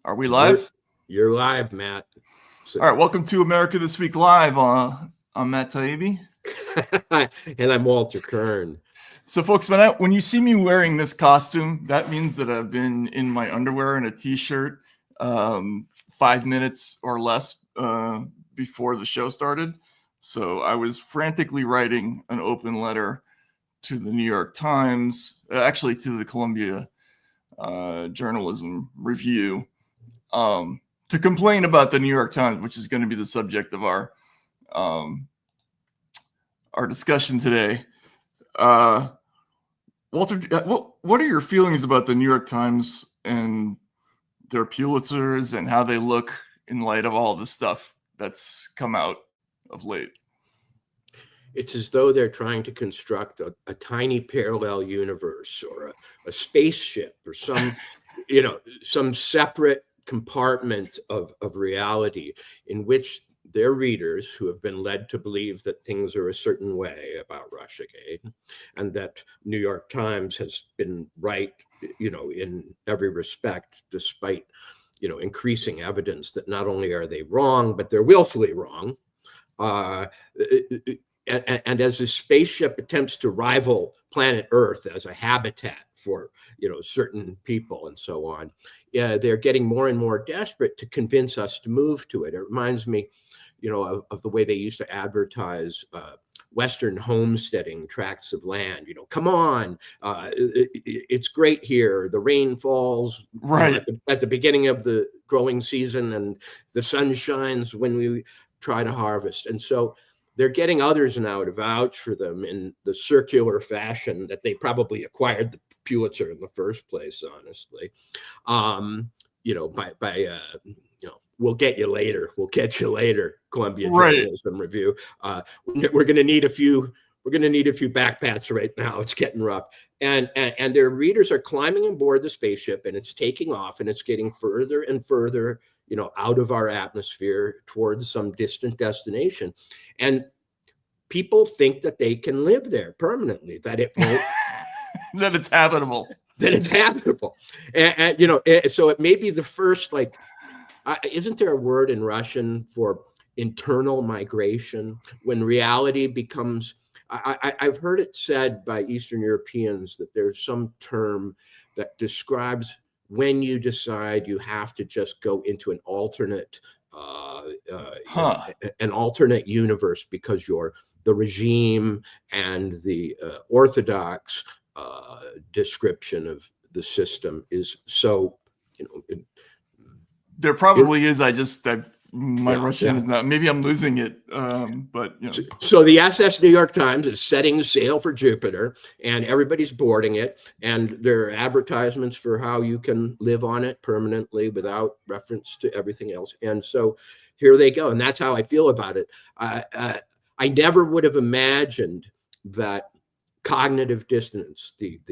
Are we You're live? you're live, Matt. So, All right, welcome to America This Week Live. I'm Matt Taibbi. and I'm Walter Kern. So, folks, when you see me wearing this costume, that means that I've been in my underwear and a t-shirt 5 minutes or less before the show started. So I was frantically writing an open letter to the New York Times, actually to the Columbia Journalism Review, to complain about the New York Times, which is going to be the subject of our discussion today. Walter, what are your feelings about the New York Times and their Pulitzers and how they look in light of all the stuff that's come out of late? It's as though they're trying to construct a tiny parallel universe or a spaceship or some separate compartment of reality in which their readers, who have been led to believe that things are a certain way about Russiagate and that New York Times has been right, in every respect, despite, increasing evidence that not only are they wrong, but they're willfully wrong. And as the spaceship attempts to rival planet Earth as a habitat for certain people and so on, they're getting more and more desperate to convince us to move to it. It reminds me, of the way they used to advertise Western homesteading tracts of land. Come on, it's great here. The rain falls right at the beginning of the growing season, and the sun shines when we try to harvest. And so they're getting others now to vouch for them in the circular fashion that they probably acquired the Pulitzer in the first place, honestly. We'll get you later. We'll catch you later, Columbia Journalism Review. We're going to need a few. We're going to need a few backpats right now. It's getting rough. And their readers are climbing aboard the spaceship, and it's taking off, and it's getting further and further, out of our atmosphere towards some distant destination. And people think that they can live there permanently, that it won't, that it's habitable. And so it may be the first, isn't there a word in Russian for internal migration when reality becomes, I've heard it said by Eastern Europeans that there's some term that describes when you decide you have to just go into an alternate an alternate universe because the regime and the orthodox description of the system is so, there probably is. My Russian is not, maybe I'm losing it, but So the SS New York Times is setting sail for Jupiter, and everybody's boarding it, and there are advertisements for how you can live on it permanently without reference to everything else. And so here they go, and that's how I feel about it. I never would have imagined that cognitive dissonance, the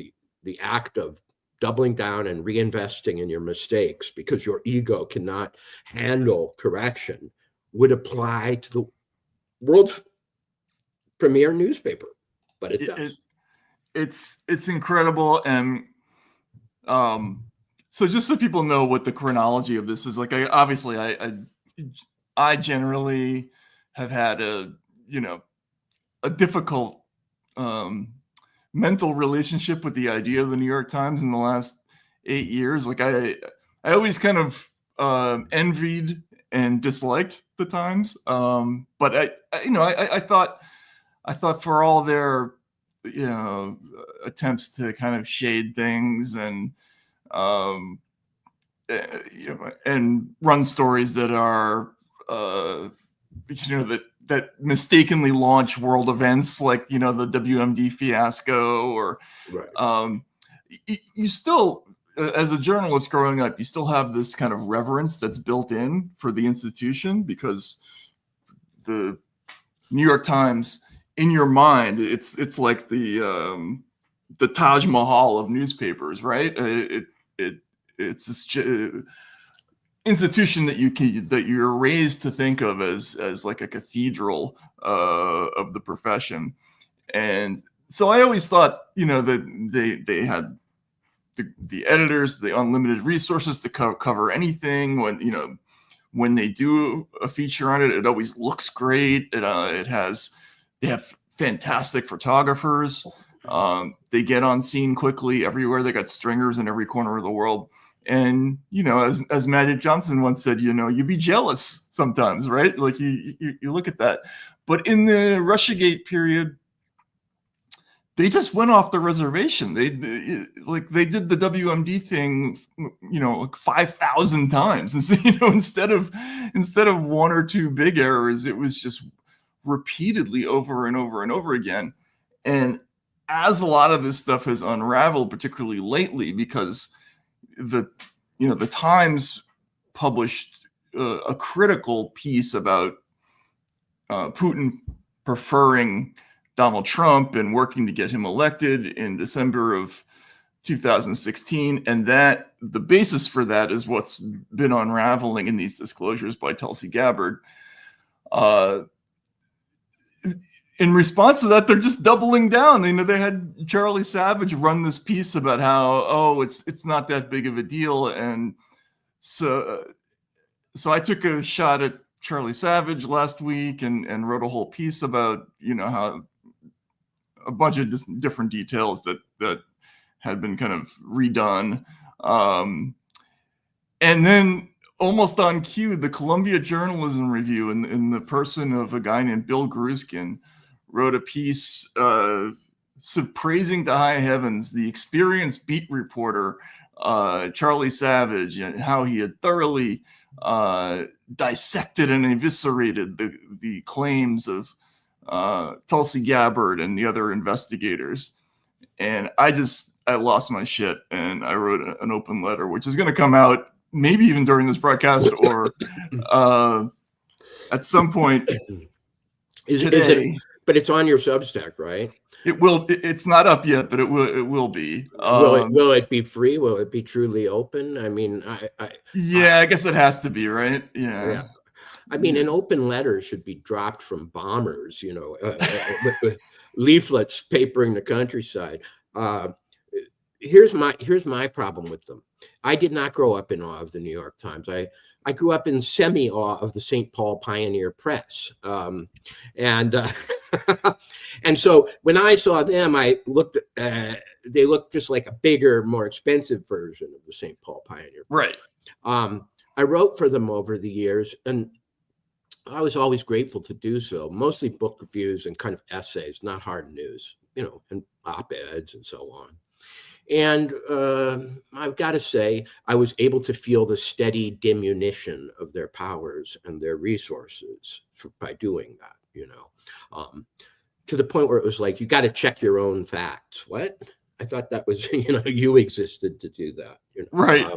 act of doubling down and reinvesting in your mistakes because your ego cannot handle correction, would apply to the world's premier newspaper, but it does. It's incredible. And so just so people know what the chronology of this is, I generally have had a difficult mental relationship with the idea of the New York Times in the last 8 years. I always kind of envied and disliked the Times, but I thought for all their attempts to kind of shade things and and run stories that are that mistakenly launch world events, like the WMD fiasco, or right. You still, as a journalist growing up, you still have this kind of reverence that's built in for the institution, because the New York Times, in your mind, it's like the Taj Mahal of newspapers, right? It's this institution that you're raised to think of as like a cathedral of the profession. And so I always thought, that they had the editors, the unlimited resources to cover anything. When they do a feature on it, it always looks great. They have fantastic photographers. They get on scene quickly everywhere. They got stringers in every corner of the world. And, as Magic Johnson once said, you'd be jealous sometimes, right? Like you look at that. But in the Russiagate period, they just went off the reservation. They did the WMD thing, like 5,000 times. And so, instead of one or two big errors, it was just repeatedly over and over and over again. And as a lot of this stuff has unraveled, particularly lately, because the Times published a critical piece about Putin preferring Donald Trump and working to get him elected in December of 2016. And that the basis for that is what's been unraveling in these disclosures by Tulsi Gabbard. In response to that, they're just doubling down. They had Charlie Savage run this piece about how, it's not that big of a deal. And so I took a shot at Charlie Savage last week and wrote a whole piece about, how a bunch of different details that had been kind of redone. And then almost on cue, the Columbia Journalism Review in the person of a guy named Bill Gruskin wrote a piece praising to high heavens the experienced beat reporter, Charlie Savage, and how he had thoroughly dissected and eviscerated the claims of Tulsi Gabbard and the other investigators. And I lost my shit, and I wrote an open letter, which is going to come out maybe even during this broadcast or at some point today. But it's on your Substack, right? It will. It's not up yet, but it will be. Will it be free? Will it be truly open? I mean, I guess it has to be, right? Yeah. I mean, an open letter should be dropped from bombers, with leaflets papering the countryside. Here's my problem with them. I did not grow up in awe of the New York Times. I grew up in semi-awe of the St. Paul Pioneer Press. And so when I saw them, they looked just like a bigger, more expensive version of the St. Paul Pioneer Press. Right. I wrote for them over the years, and I was always grateful to do so, mostly book reviews and kind of essays, not hard news, and op-eds and so on. And I've got to say, I was able to feel the steady diminution of their powers and their resources by doing that, to the point where it was like, you got to check your own facts. What? I thought that was, you existed to do that. Right.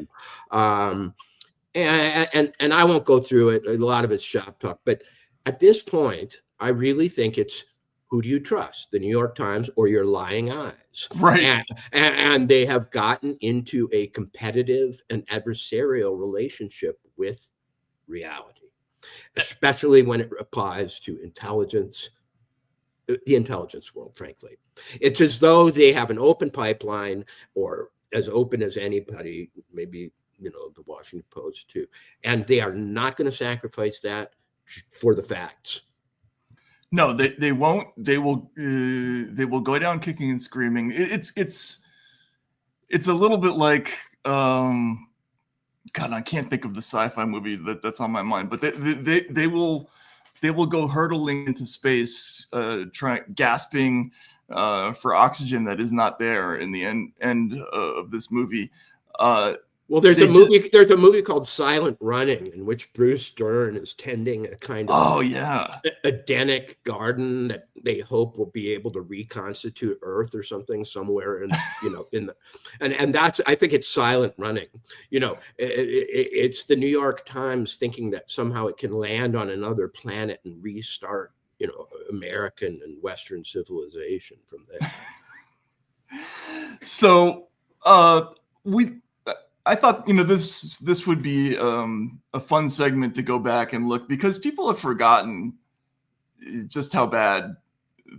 And I won't go through it. A lot of it's shop talk. But at this point, I really think it's, who do you trust, the New York Times or your lying eyes? Right. And they have gotten into a competitive and adversarial relationship with reality, especially when it applies to intelligence, the intelligence world, frankly. It's as though they have an open pipeline, or as open as anybody, maybe, the Washington Post too. And they are not going to sacrifice that for the facts. No, they won't. They will go down kicking and screaming. It's a little bit like God, I can't think of the sci-fi movie that's on my mind, but they will go hurtling into space, gasping for oxygen that is not there in the end of this movie. Well, there's a movie called Silent Running, in which Bruce Dern is tending a kind of Edenic garden that they hope will be able to reconstitute Earth or something somewhere, and that's, I think it's Silent Running. It's the New York Times thinking that somehow it can land on another planet and restart, American and Western civilization from there. So I thought, this would be a fun segment to go back and look, because people have forgotten just how bad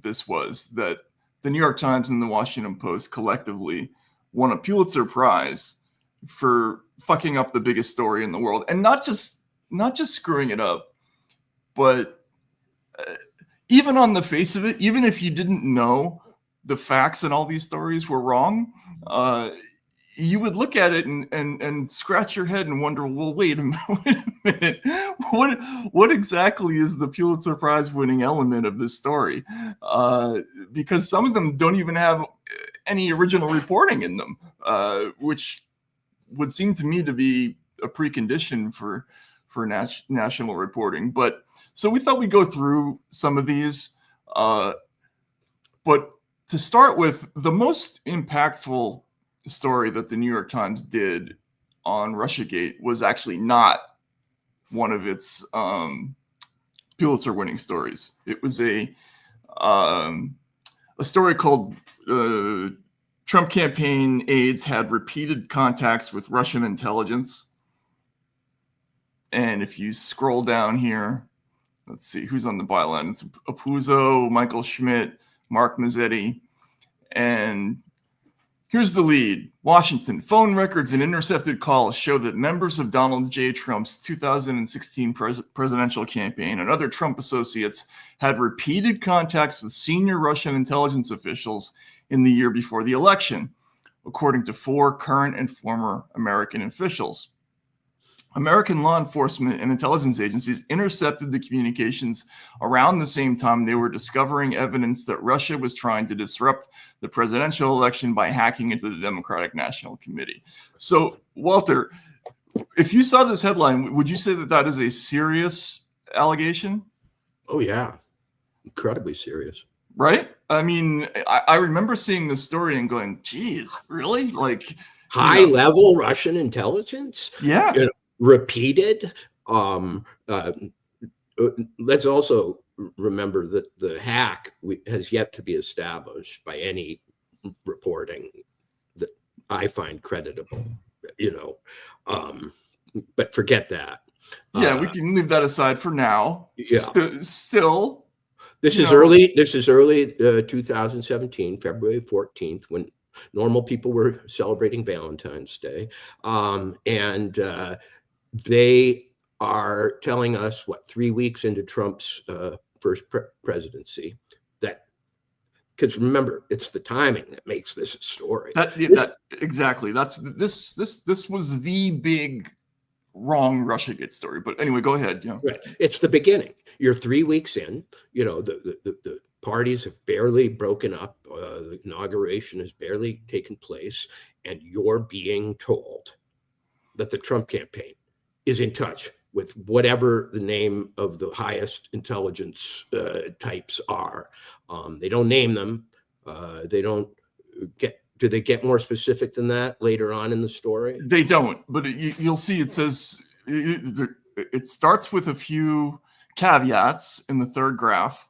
this was, that the New York Times and the Washington Post collectively won a Pulitzer Prize for fucking up the biggest story in the world, and not just screwing it up, but even on the face of it, even if you didn't know the facts and all these stories were wrong, you would look at it and scratch your head and wonder, well, wait a minute, what exactly is the Pulitzer Prize winning element of this story? Because some of them don't even have any original reporting in them, which would seem to me to be a precondition for national reporting. But so we thought we'd go through some of these, but to start with, the most impactful story that the New York Times did on Russiagate was actually not one of its Pulitzer-winning stories. It was a story called Trump campaign aides had repeated contacts with Russian intelligence. And if you scroll down here, let's see who's on the byline. It's Apuzzo, Michael Schmidt, Mark Mazzetti, and here's the lead. Washington. Phone records and intercepted calls show that members of Donald J. Trump's 2016 presidential campaign and other Trump associates had repeated contacts with senior Russian intelligence officials in the year before the election, according to 4 current and former American officials. American law enforcement and intelligence agencies intercepted the communications around the same time they were discovering evidence that Russia was trying to disrupt the presidential election by hacking into the Democratic National Committee. So, Walter, if you saw this headline, would you say that that is a serious allegation? Oh, yeah. Incredibly serious. Right? I mean, I remember seeing this story and going, geez, really? Like high-level Russian intelligence? Yeah. You know, repeated. Let's also remember that the hack has yet to be established by any reporting that I find creditable, but forget that. Yeah, we can leave that aside for now. Yeah. Still, this is early 2017, February 14th, when normal people were celebrating Valentine's Day. And they are telling us, 3 weeks into Trump's first presidency, that, because remember, it's the timing that makes this a story. Exactly. This was the big wrong Russiagate story. But anyway, go ahead. Right. It's the beginning. You're 3 weeks in. The parties have barely broken up. The inauguration has barely taken place, and you're being told that the Trump campaign is in touch with whatever the name of the highest intelligence types are. They don't name them. They don't get. Do they get more specific than that later on in the story? They don't, but you'll see it says it starts with a few caveats in the third graph.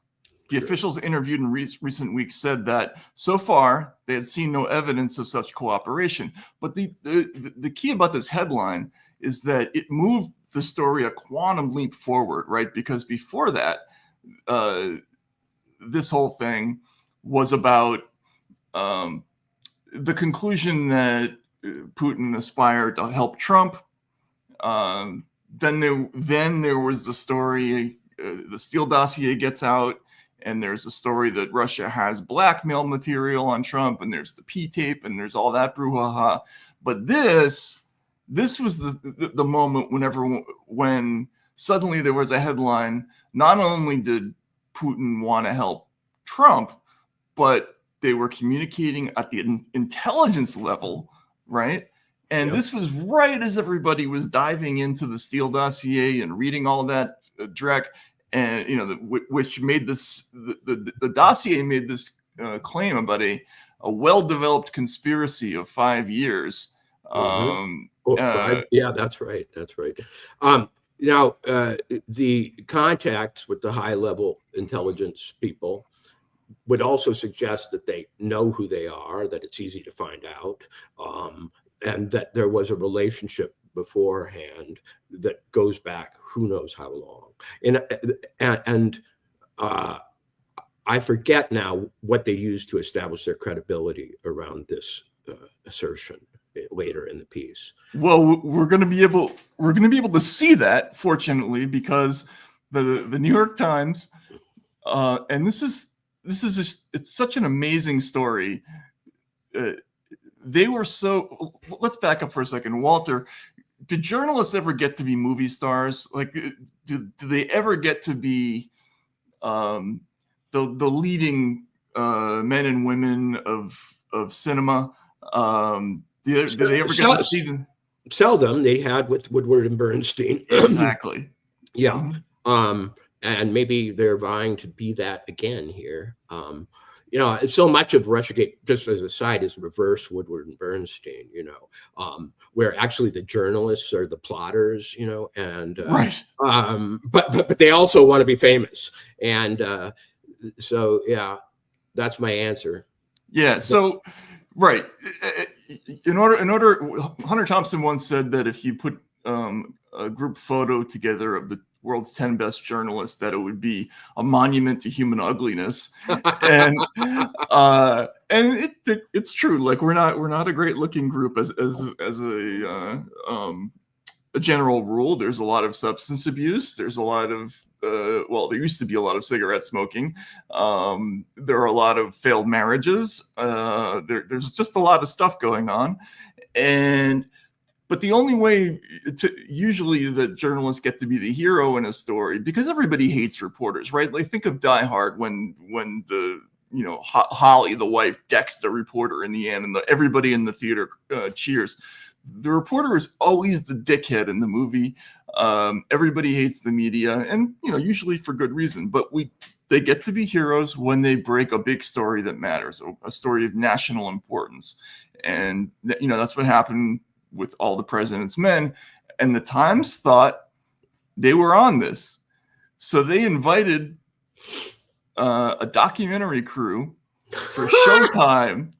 The officials interviewed in recent weeks said that so far they had seen no evidence of such cooperation. But the key about this headline is that it moved the story a quantum leap forward, right? Because before that, this whole thing was about the conclusion that Putin aspired to help Trump. Then there was the story, the Steele dossier gets out, and there's a story that Russia has blackmail material on Trump, and there's the P-tape, and there's all that brouhaha. But this was the moment when suddenly there was a headline. Not only did Putin want to help Trump, but they were communicating at the intelligence level, right? And this was right as everybody was diving into the Steele dossier and reading all that dreck, and which made this the dossier made this claim about a well-developed conspiracy of 5 years. Yeah, that's right. Now, the contacts with the high-level intelligence people would also suggest that they know who they are, that it's easy to find out, and that there was a relationship beforehand that goes back who knows how long. And I forget now what they used to establish their credibility around this assertion later in the piece. Well, we're going to be able to see that, fortunately, because the New York Times, and this is just, it's such an amazing story. They were so. Let's back up for a second, Walter. Did journalists ever get to be movie stars? Like, do they ever get to be the leading men and women of cinema? Do they ever get to see them? Seldom. They had with Woodward and Bernstein. Exactly. Yeah. And maybe they're vying to be that again here. You know, so much of Russiagate, just as a side, is reverse Woodward and Bernstein, you know, where actually the journalists are the plotters, you know, and right. But they also want to be famous. And so, yeah, that's my answer. Yeah. So, right. In order, Hunter Thompson once said that if you put a group photo together of the world's 10 best journalists, that it would be a monument to human ugliness. And it's true. Like, we're not a great looking group as a general rule. There's a lot of substance abuse. There's a lot of well, there used to be a lot of cigarette smoking. There are a lot of failed marriages. There's just a lot of stuff going on. But the only way usually that journalists get to be the hero in a story, because everybody hates reporters, right? Like, think of Die Hard when the, you know, Holly, the wife, decks the reporter in the end, and everybody in the theater cheers. The reporter is always the dickhead in the movie. Everybody hates the media, and, you know, usually for good reason. But they get to be heroes when they break a big story that matters, a story of national importance, and you know, that's what happened with All the President's Men. And the Times thought they were on this, so they invited a documentary crew for Showtime.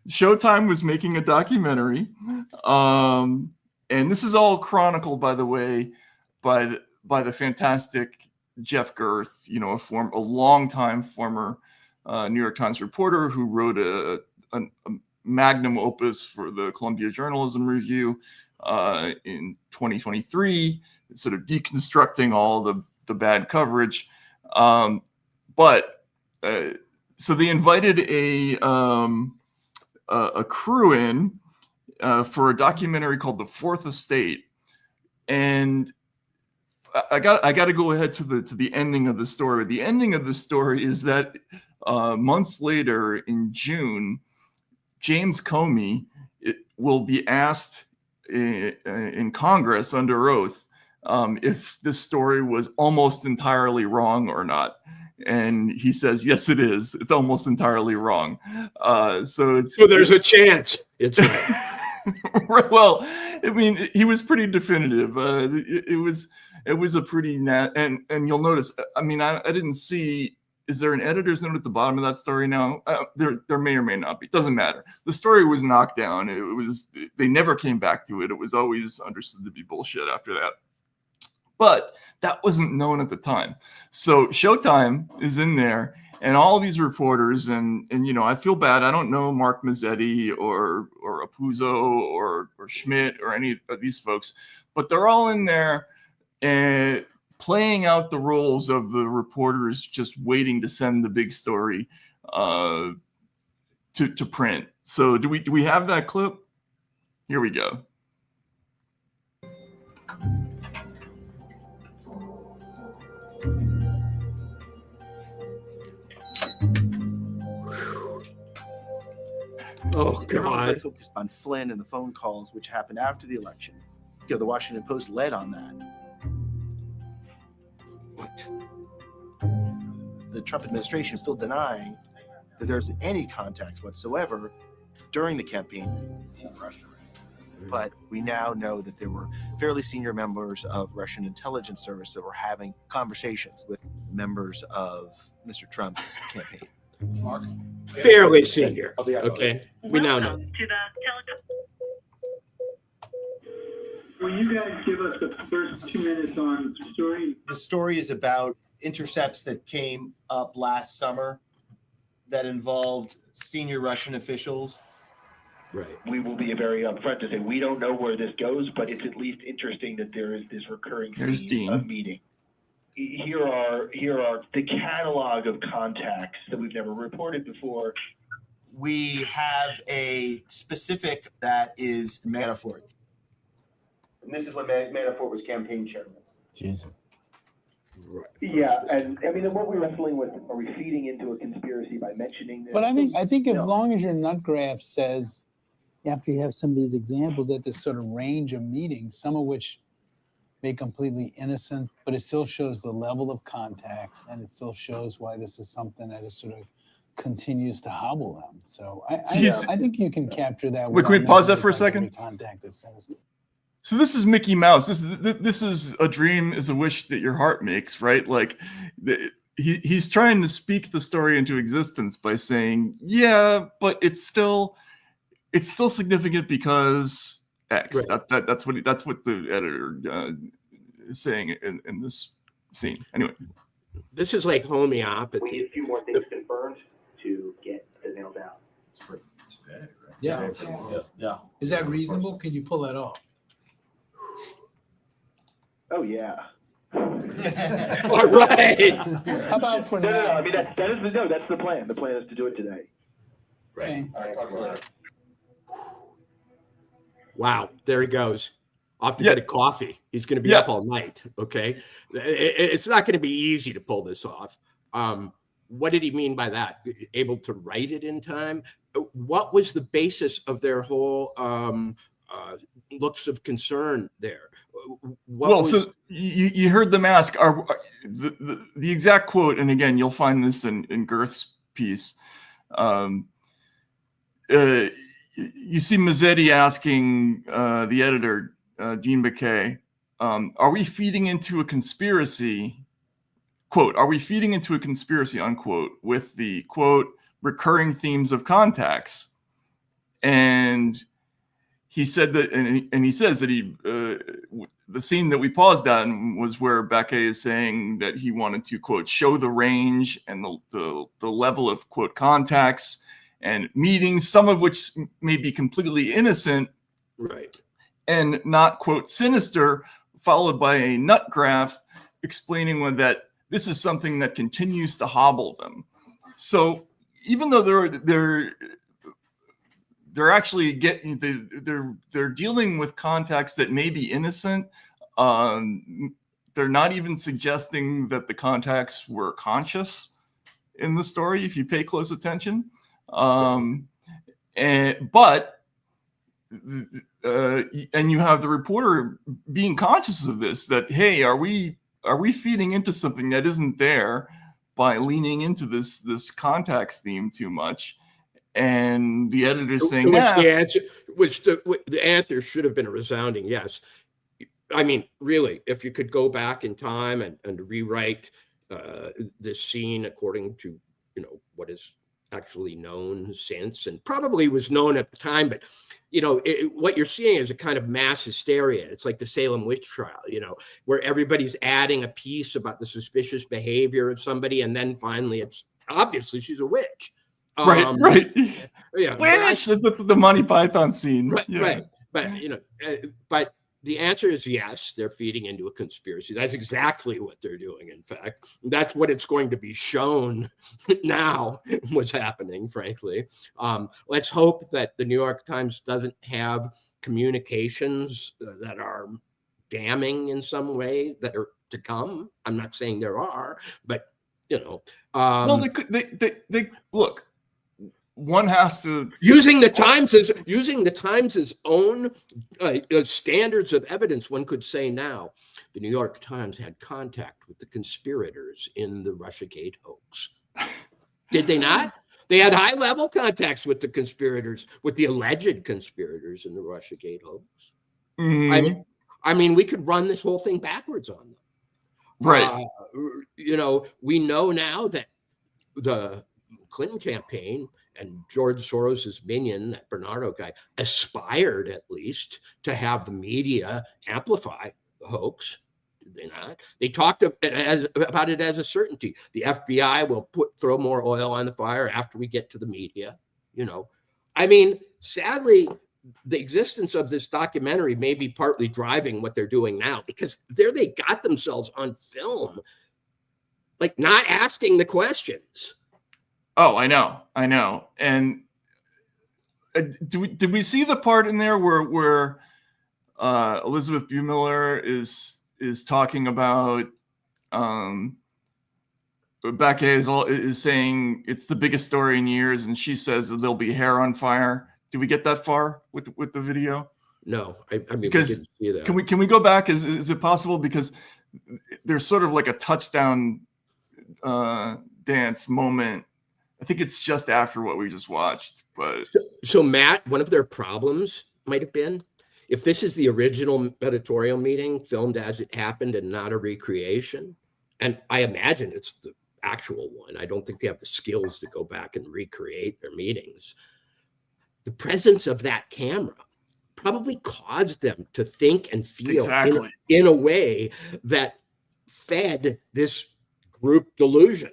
Showtime was making a documentary, and this is all chronicled, by the way, by the fantastic Jeff Girth, you know, a longtime former New York Times reporter who wrote a magnum opus for the Columbia Journalism Review in 2023, sort of deconstructing all the bad coverage. But so they invited a crew in for a documentary called The Fourth Estate, and I got to go ahead to the ending of the story. The ending of the story is that months later, in June, James Comey will be asked in Congress under oath if this story was almost entirely wrong or not. And he says, yes, it is. It's almost entirely wrong. So there's a chance. It's right. Well, I mean, he was pretty definitive. It was a pretty and you'll notice, I mean, I didn't see, is there an editor's note at the bottom of that story now? There may or may not be. Doesn't matter. The story was knocked down. They never came back to it. It was always understood to be bullshit after that. But that wasn't known at the time. So Showtime is in there, and all these reporters, and you know, I feel bad. I don't know Mark Mazzetti or Apuzzo or Schmidt or any of these folks, but they're all in there and playing out the roles of the reporters just waiting to send the big story to print. So do we have that clip? Here we go. Oh, God. Focused on Flynn and the phone calls, which happened after the election. You know, the Washington Post led on that. What? The Trump administration is still denying that there's any contacts whatsoever during the campaign. But we now know that there were fairly senior members of Russian intelligence service that were having conversations with members of Mr. Trump's campaign. Mark? Fairly senior. Okay. We now know. Will you guys give us the first 2 minutes on the story? The story is about intercepts that came up last summer that involved senior Russian officials Right. we will be very upfront to say we don't know where this goes, but it's at least interesting that there is this recurring There's theme Dean. of meeting. Here are the catalog of contacts that we've never reported before. We have a specific that is Manafort. And this is when Manafort was campaign chairman. Jesus. Right. Yeah, and I mean, what we're wrestling with, are we feeding into a conspiracy by mentioning this? But I think as No. long as your nut graph says, after you have some of these examples, that this sort of range of meetings, some of which may be completely innocent, but it still shows the level of contacts, and it still shows why this is something that is sort of continues to hobble them. So I think you can capture that. Wait, can we without pause that mentioning for a like every second? contact that says, So this is Mickey Mouse. This is a dream is a wish that your heart makes, right? Like he's trying to speak the story into existence by saying, yeah, but it's still significant because X. Right. That's what the editor is saying in this scene. Anyway, This is like homeopathy. We need a few more things confirmed to get the nail down. yeah, Yeah. is that reasonable? Can you pull that off? Oh, yeah. All right. How about for No, now? I mean, that's the plan. The plan is to do it today. Right. Okay. Wow. There he goes. Off to Yeah. get a coffee. He's going to be Yeah. up all night. Okay. It's not going to be easy to pull this off. What did he mean by that? Able to write it in time? What was the basis of their whole looks of concern there? so you heard them ask, are the exact quote, and again, you'll find this in Girth's piece. You see Mazzetti asking the editor, Dean Becket, are we feeding into a conspiracy? Quote, are we feeding into a conspiracy, unquote, with the, quote, recurring themes of contacts? And he said that, and he says that the scene that we paused on was where Becket is saying that he wanted to, quote, show the range and the level of, quote, contacts and meetings, some of which may be completely innocent, right, and not, quote, sinister, followed by a nut graph explaining that this is something that continues to hobble them. So even though they're actually they're dealing with contacts that may be innocent, they're not even suggesting that the contacts were conscious in the story if you pay close attention. And you have the reporter being conscious of this, that, hey, are we feeding into something that isn't there by leaning into this contacts theme too much? And the editor saying, the answer should have been a resounding yes. I mean, really, if you could go back in time and rewrite this scene according to, what is actually known since, and probably was known at the time, but what you're seeing is a kind of mass hysteria. It's like the Salem witch trial, where everybody's adding a piece about the suspicious behavior of somebody, and then finally it's obviously she's a witch. Right. Yeah, Witch! That's the Monty Python scene. right, Yeah. right. But but the answer is yes, they're feeding into a conspiracy. That's exactly what they're doing. In fact, that's what it's going to be shown now what's happening, frankly. Let's hope that the New York Times doesn't have communications that are damning in some way that are to come. I'm not saying there are, but Well, they look. One has to using the Times's own standards of evidence. One could say now, the New York Times had contact with the conspirators in the Russiagate hoax. Did they not? They had high-level contacts with the conspirators, with the alleged conspirators in the Russiagate hoax. Mm-hmm. I mean, we could run this whole thing backwards on them. Right. We know now that the Clinton campaign and George Soros's minion, that Bernardo guy, aspired at least to have the media amplify the hoax. Did they not? They talked about it as a certainty. The FBI will throw more oil on the fire after we get to the media. I mean, sadly, the existence of this documentary may be partly driving what they're doing now, because there they got themselves on film, like not asking the questions. Oh, I know. And did we see the part in there where Elizabeth Buemiller is talking about Becket is saying it's the biggest story in years, and she says that there'll be hair on fire. Did we get that far with the video? No, I mean, Because we didn't see that. Can we go back? Is it possible? Because there's sort of like a touchdown dance moment. I think it's just after what we just watched. But so Matt, one of their problems might have been, if this is the original editorial meeting filmed as it happened and not a recreation, and I imagine it's the actual one. I don't think they have the skills to go back and recreate their meetings. The presence of that camera probably caused them to think and feel in a way that fed this group delusion.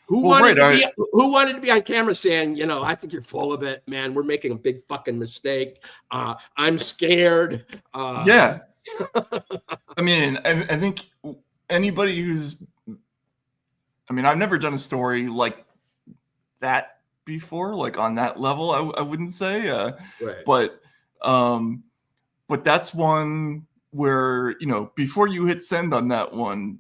Who wanted to be on camera saying, you know, I think you're full of it, man. We're making a big fucking mistake. I'm scared. Yeah. I mean, I think anybody who's, I mean, I've never done a story like that before, like on that level, I wouldn't say. Right. But that's one where, you know, before you hit send on that one,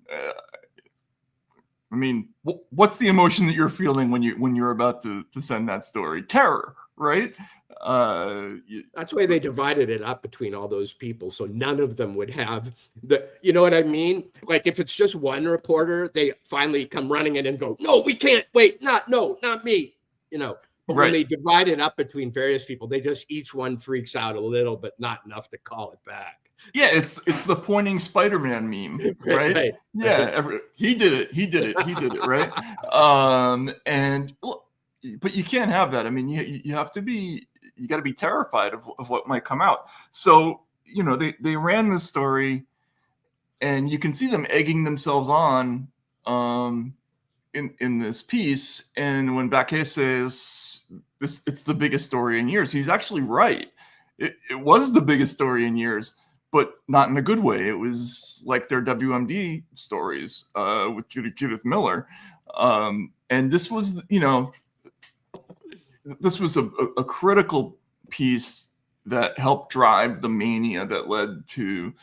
I mean, what's the emotion that you're feeling when you're about to send that story? Terror, right? That's why they divided it up between all those people, so none of them would have the, you know what I mean? Like if it's just one reporter, they finally come running in and go, no, we can't wait, not me, you know. But when they divide it up between various people, they just each one freaks out a little, but not enough to call it back. Yeah, it's the pointing Spider-Man meme, right? Right. Yeah, he did it, right? But you can't have that. I mean, you have to be, you got to be terrified of what might come out. So, you know, they ran this story, and you can see them egging themselves on in this piece. And when Becket says it's the biggest story in years, he's actually right. It was the biggest story in years, but not in a good way. It was like their WMD stories with Judith Miller. And this was, you know, this was a critical piece that helped drive the mania that led to,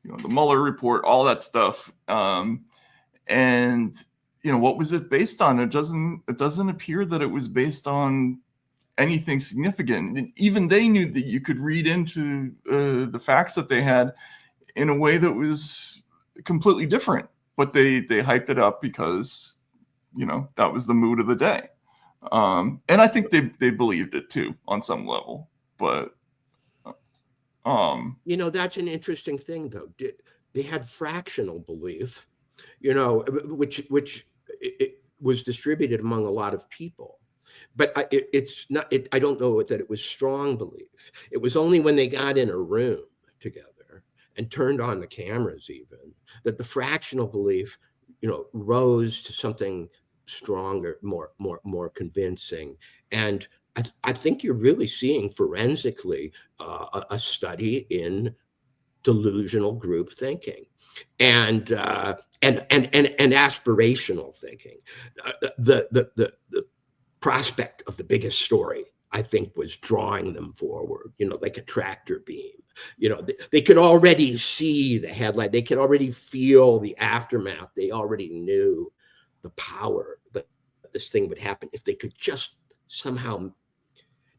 you know, the Mueller report, all that stuff. And, you know, what was it based on? It doesn't appear that it was based on anything significant. And even they knew that you could read into the facts that they had in a way that was completely different, but they hyped it up because, you know, that was the mood of the day. And I think they believed it too on some level, but you know, that's an interesting thing though. They had fractional belief, you know, which it was distributed among a lot of people. But it's not. I don't know that it was strong belief. It was only when they got in a room together and turned on the cameras, even, that the fractional belief, you know, rose to something stronger, more convincing. And I think you're really seeing forensically a study in delusional group thinking and aspirational thinking. The prospect of the biggest story, I think, was drawing them forward, you know, like a tractor beam. You know, they could already see the headline. They could already feel the aftermath. They already knew the power that this thing would happen if they could just somehow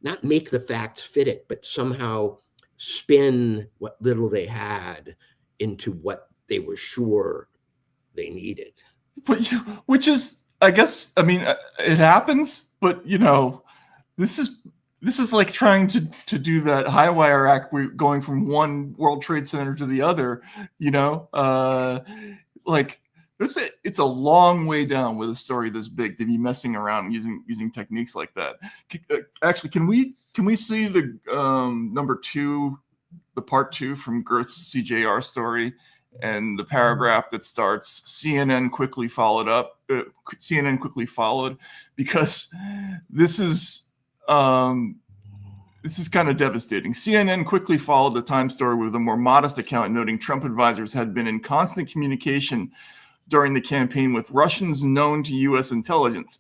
not make the facts fit it, but somehow spin what little they had into what they were sure they needed. Which is, I guess, I mean, it happens, but, you know, this is like trying to do that high wire act. We're going from one World Trade Center to the other, you know, like it's a long way down with a story this big to be messing around using techniques like that. Actually, can we see the number 2, the part 2 from Girth's CJR story? And the paragraph that starts, CNN quickly followed, because this is this is kind of devastating. CNN quickly followed the Times story with a more modest account, noting Trump advisors had been in constant communication during the campaign with Russians known to U.S. intelligence.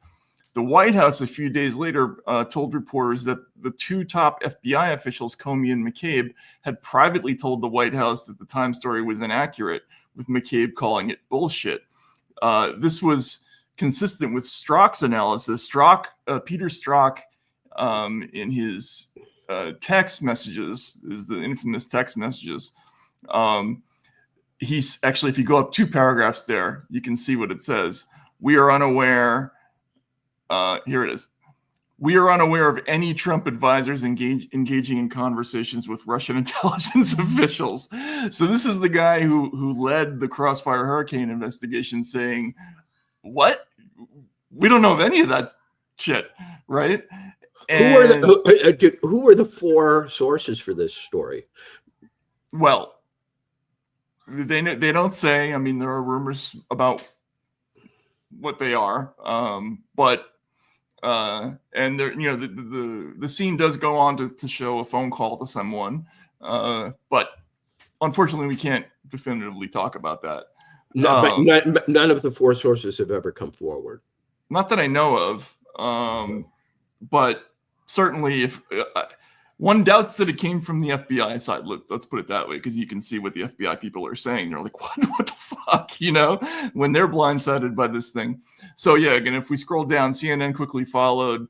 The White House, a few days later, told reporters that the two top FBI officials, Comey and McCabe, had privately told the White House that the Times story was inaccurate, with McCabe calling it bullshit. This was consistent with Strzok's analysis. Peter Strzok, in his text messages, is the infamous text messages. He's actually, if you go up 2 paragraphs there, you can see what it says. We are unaware. Here it is. We are unaware of any Trump advisors engaging in conversations with Russian intelligence officials. So this is the guy who led the Crossfire Hurricane investigation, saying, "What? We don't know of any of that shit, right?" Who were the 4 sources for this story? Well, they don't say. I mean, there are rumors about what they are, but and there, the scene does go on to show a phone call to someone, but unfortunately, we can't definitively talk about that. No, but none of the 4 sources have ever come forward. Not that I know of, but certainly, if one doubts that it came from the FBI side, let's put it that way, because you can see what the FBI people are saying. They're like, what the fuck, when they're blindsided by this thing. So yeah, again, if we scroll down, CNN quickly followed,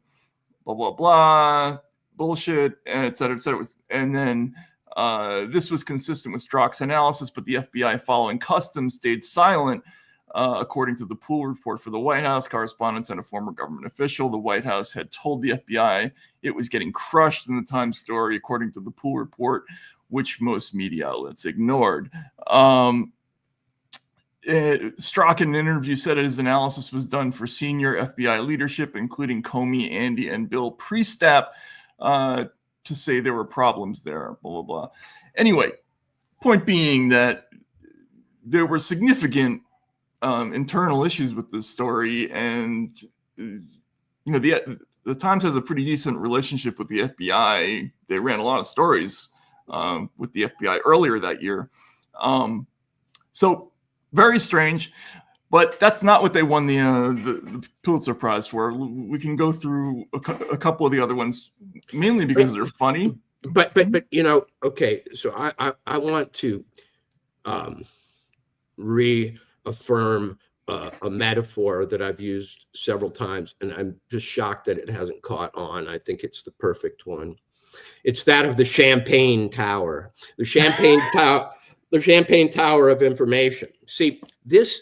blah, blah, blah, bullshit, and et cetera, et cetera. And then this was consistent with Strzok's analysis, but the FBI, following custom, stayed silent. According to the Pool report for the White House, correspondents and a former government official, the White House had told the FBI it was getting crushed in the Times story, according to the Pool report, which most media outlets ignored. Strzok, in an interview, said his analysis was done for senior FBI leadership, including Comey, Andy, and Bill Priestap, to say there were problems there, blah, blah, blah. Anyway, point being that there were significant internal issues with this story, and the Times has a pretty decent relationship with the FBI. They ran a lot of stories with the FBI earlier that year, so very strange. But that's not what they won the Pulitzer Prize for. We can go through a couple of the other ones, mainly because they're funny. But okay. So I want to reaffirm a metaphor that I've used several times, and I'm just shocked that it hasn't caught on. I think it's the perfect one. It's that of the Champagne Tower, the Champagne Tower, the Champagne Tower of information. See, this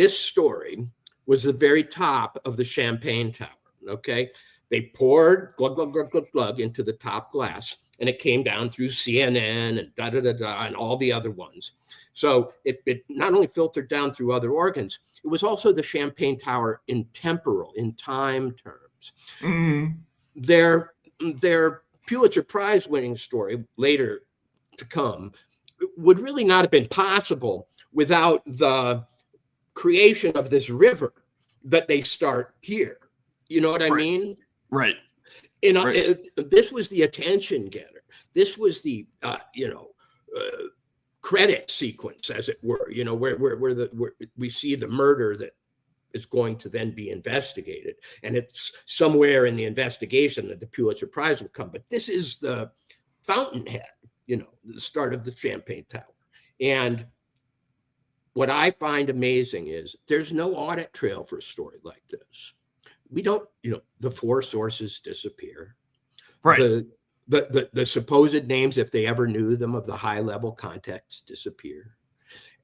story was the very top of the Champagne Tower. Okay, they poured glug glug glug glug glug into the top glass, and it came down through CNN and da da da da and all the other ones. So it not only filtered down through other organs, it was also the Champagne Tower in time terms. Mm-hmm. Their Pulitzer Prize winning story later to come would really not have been possible without the creation of this river that they start here. You know what I mean? Right. This was the attention getter. This was the credit sequence, as it were, where we see the murder that is going to then be investigated. And it's somewhere in the investigation that the Pulitzer Prize will come. But this is the fountainhead, the start of the Champagne Tower. And what I find amazing is there's no audit trail for a story like this. We don't, the 4 sources disappear. Right. The supposed names, if they ever knew them, of the high-level contacts disappear.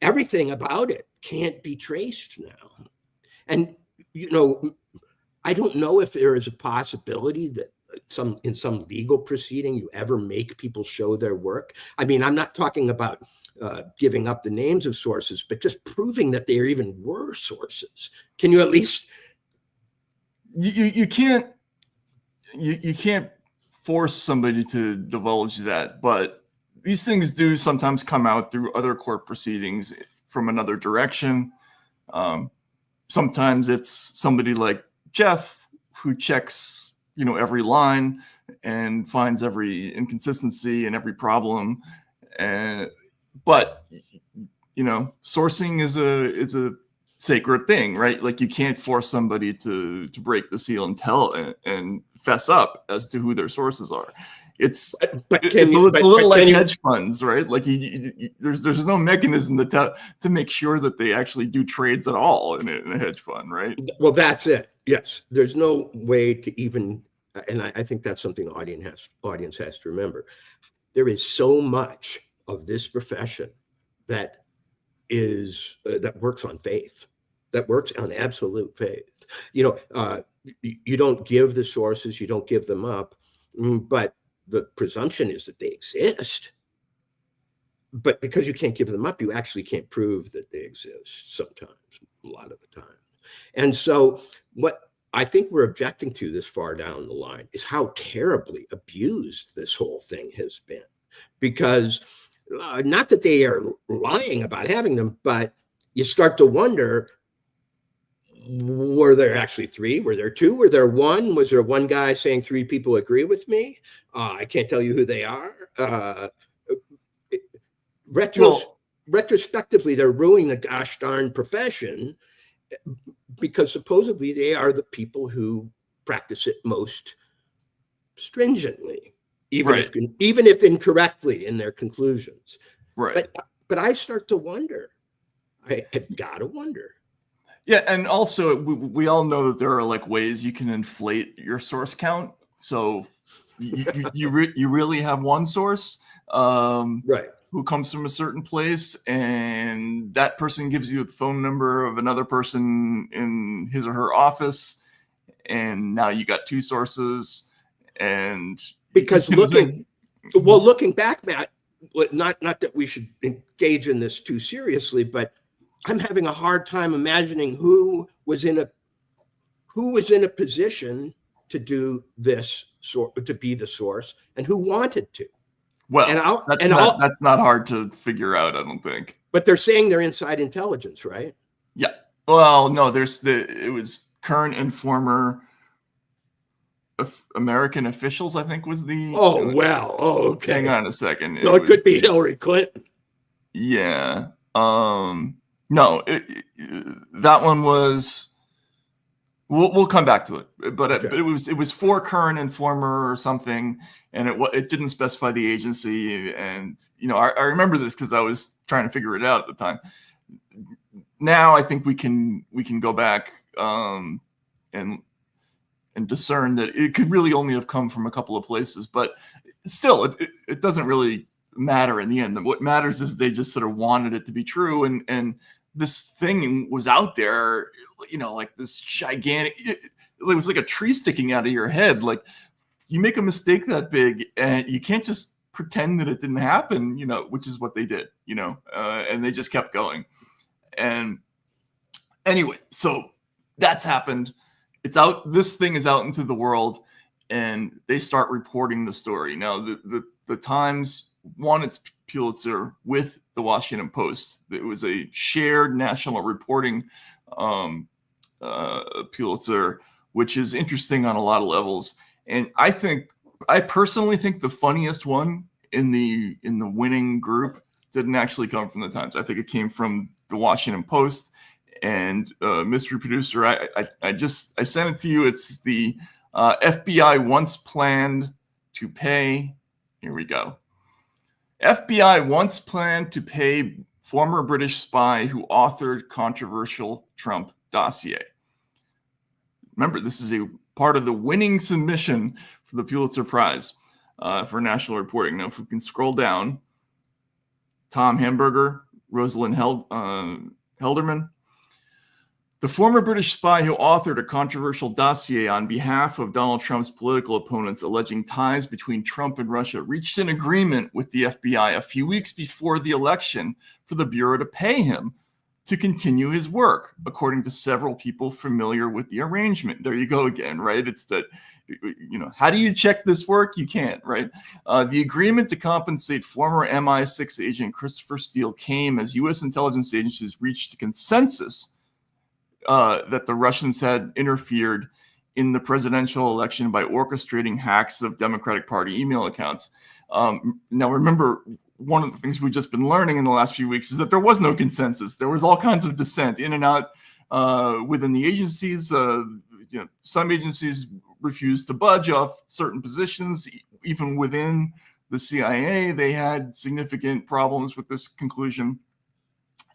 Everything about it can't be traced now. And, I don't know if there is a possibility that in some legal proceeding you ever make people show their work. I mean, I'm not talking about giving up the names of sources, but just proving that there even were sources. Can you at least... You can't force somebody to divulge that, but these things do sometimes come out through other court proceedings from another direction. Sometimes it's somebody like Jeff who checks, every line, and finds every inconsistency and every problem. But sourcing is a sacred thing, right? Like, you can't force somebody to break the seal and tell and fess up as to who their sources are. It's a little like hedge funds, right? Like, there's no mechanism to make sure that they actually do trades at all in a hedge fund, right? Well, that's it. Yes, there's no way to even, and I think that's something the audience has to remember. There is so much of this profession that works on faith, that works on absolute faith. You don't give the sources, you don't give them up, but the presumption is that they exist. But because you can't give them up, you actually can't prove that they exist sometimes, a lot of the time. And so what I think we're objecting to this far down the line is how terribly abused this whole thing has been. Because not that they are lying about having them, but you start to wonder, were there actually 3? Were there 2? Were there 1? Was there one guy saying 3 people agree with me? I can't tell you who they are. Retrospectively, they're ruining the gosh darn profession because supposedly they are the people who practice it most stringently, even if incorrectly in their conclusions. Right. But I start to wonder. I have got to wonder. Yeah, and also we all know that there are like ways you can inflate your source count. So you really have one source, right, who comes from a certain place, and that person gives you the phone number of another person in his or her office, and now you got 2 sources. And because looking back, Matt, not that we should engage in this too seriously, but I'm having a hard time imagining who was in a position to do this, to be the source, and who wanted to. Well, that's not hard to figure out, I don't think. But they're saying they're inside intelligence, right? Yeah. Well, no, it was current and former American officials, I think was the. Okay. Hang on a second. It could be Hillary Clinton. Yeah. No, that one was. We'll come back to it, but it was for current and former or something, and it didn't specify the agency. And I remember this because I was trying to figure it out at the time. Now I think we can go back and discern that it could really only have come from a couple of places, but still, it doesn't really matter in the end. What matters is they just sort of wanted it to be true, and this thing was out there. Like this gigantic, it was like a tree sticking out of your head. Like, you make a mistake that big and you can't just pretend that it didn't happen, which is what they did, and they just kept going. And anyway, so that's happened. It's out. This thing is out into the world, and they start reporting the story. Now, the Times won its Pulitzer with the Washington Post. It was a shared national reporting Pulitzer, which is interesting on a lot of levels. And I personally think the funniest one in the winning group didn't actually come from the Times. I think it came from the Washington Post. And Mr. Producer, I sent it to you. It's the FBI once planned to pay. Here we go. FBI once planned to pay former British spy who authored controversial Trump dossier. Remember, this is a part of the winning submission for the Pulitzer Prize for national reporting. Now, if we can scroll down, Tom Hamburger, Rosalind Helderman. The former British spy who authored a controversial dossier on behalf of Donald Trump's political opponents alleging ties between Trump and Russia reached an agreement with the FBI a few weeks before the election for the Bureau to pay him to continue his work, according to several people familiar with the arrangement. There you go again, right? It's that, how do you check this work? You can't, right? The agreement to compensate former MI6 agent Christopher Steele came as U.S. intelligence agencies reached a consensus that the Russians had interfered in the presidential election by orchestrating hacks of Democratic Party email accounts. Now, remember, one of the things we've just been learning in the last few weeks is that there was no consensus. There was all kinds of dissent in and out within the agencies. Some agencies refused to budge off certain positions. Even within the CIA, they had significant problems with this conclusion.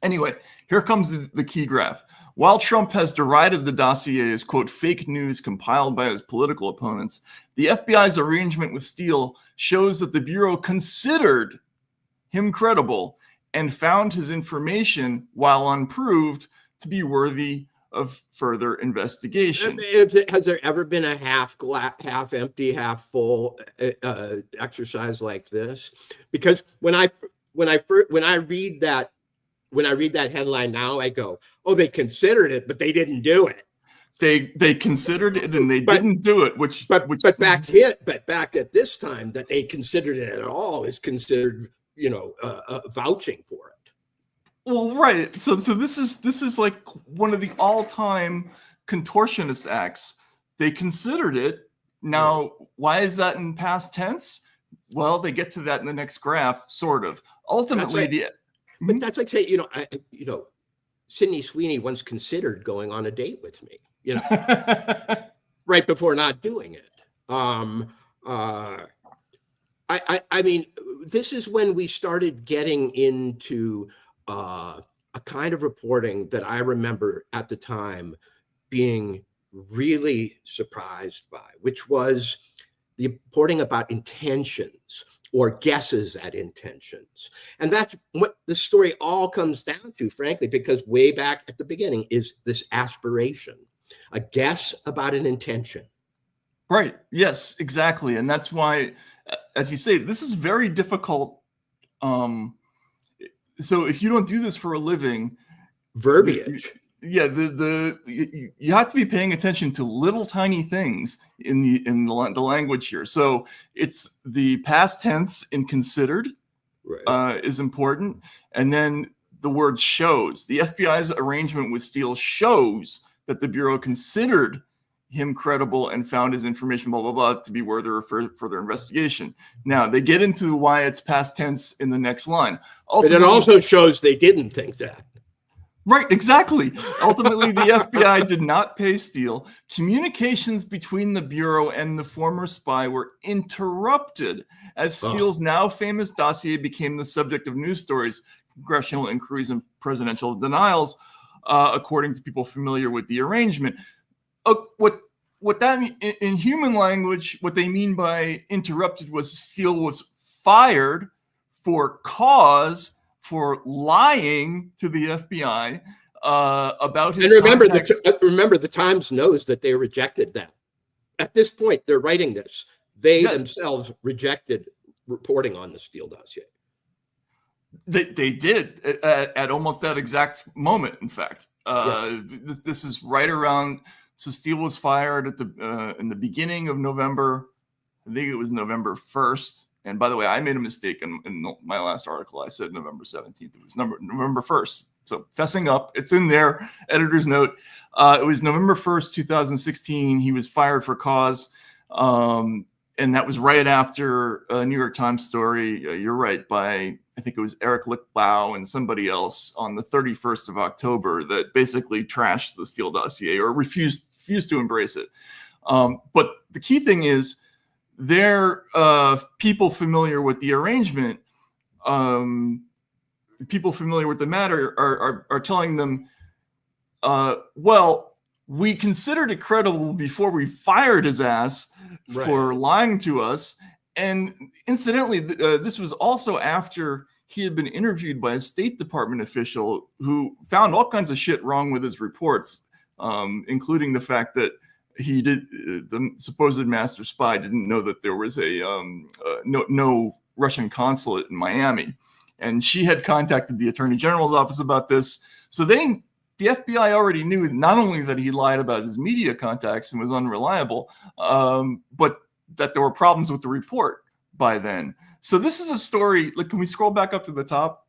Anyway, here comes the key graph. While Trump has derided the dossier as, quote, fake news compiled by his political opponents, the FBI's arrangement with Steele shows that the Bureau considered him credible and found his information, while unproved, to be worthy of further investigation. Has there ever been a half empty, half full exercise like this? Because when I read that headline now, I go, oh, they considered it, but they didn't do it. They considered it and they didn't do it. But back at this time, that they considered it at all is considered, vouching for it. Well, right. So this is like one of the all-time contortionist acts. They considered it. Now, why is that in past tense? Well, they get to that in the next graph, sort of. Ultimately, but that's like saying, Sydney Sweeney once considered going on a date with me, right before not doing it. I mean, this is when we started getting into a kind of reporting that I remember at the time being really surprised by, which was the reporting about intentions or guesses at intentions. And that's what the story all comes down to, frankly, because way back at the beginning is this aspiration, a guess about an intention. Right. Yes, exactly. And that's why, as you say, this is very difficult. So if you don't do this for a living, verbiage. You have to be paying attention to little tiny things in the language here. So it's the past tense in considered, right, is important, and then the word shows. The FBI's arrangement with Steele shows that the Bureau considered him credible and found his information, blah, blah, blah, to be worthy of further investigation. Now, they get into why it's past tense in the next line. But it also shows they didn't think that. Right, exactly. Ultimately, the FBI did not pay Steele. Communications between the Bureau and the former spy were interrupted as Steele's now famous dossier became the subject of news stories, congressional inquiries, and presidential denials, according to people familiar with the arrangement. What that mean, in human language, what they mean by interrupted was Steele was fired for lying to the FBI about his. And remember, the Times knows that they rejected that. At this point, they're writing this. They themselves rejected reporting on the Steele dossier. They did at almost that exact moment. In fact, this is right around. So Steele was fired at in the beginning of November. I think it was November 1st. And by the way, I made a mistake in my last article. I said November 17th. It was November 1st. So fessing up, it's in there. Editor's note. It was November 1st, 2016. He was fired for cause. And that was right after a New York Times story. You're right, by I think it was Eric Lichtblau and somebody else on the 31st of October that basically trashed the Steele dossier or refused to embrace it. But the key thing is, they're people familiar with the arrangement, people familiar with the matter are telling them, well, we considered it credible before we fired his ass for lying to us. And incidentally, this was also after he had been interviewed by a State Department official who found all kinds of shit wrong with his reports, including the fact that the supposed master spy didn't know that there was no Russian consulate in Miami. And she had contacted the Attorney General's office about this. So the FBI already knew not only that he lied about his media contacts and was unreliable, but that there were problems with the report by then. So this is a story, like, can we scroll back up to the top?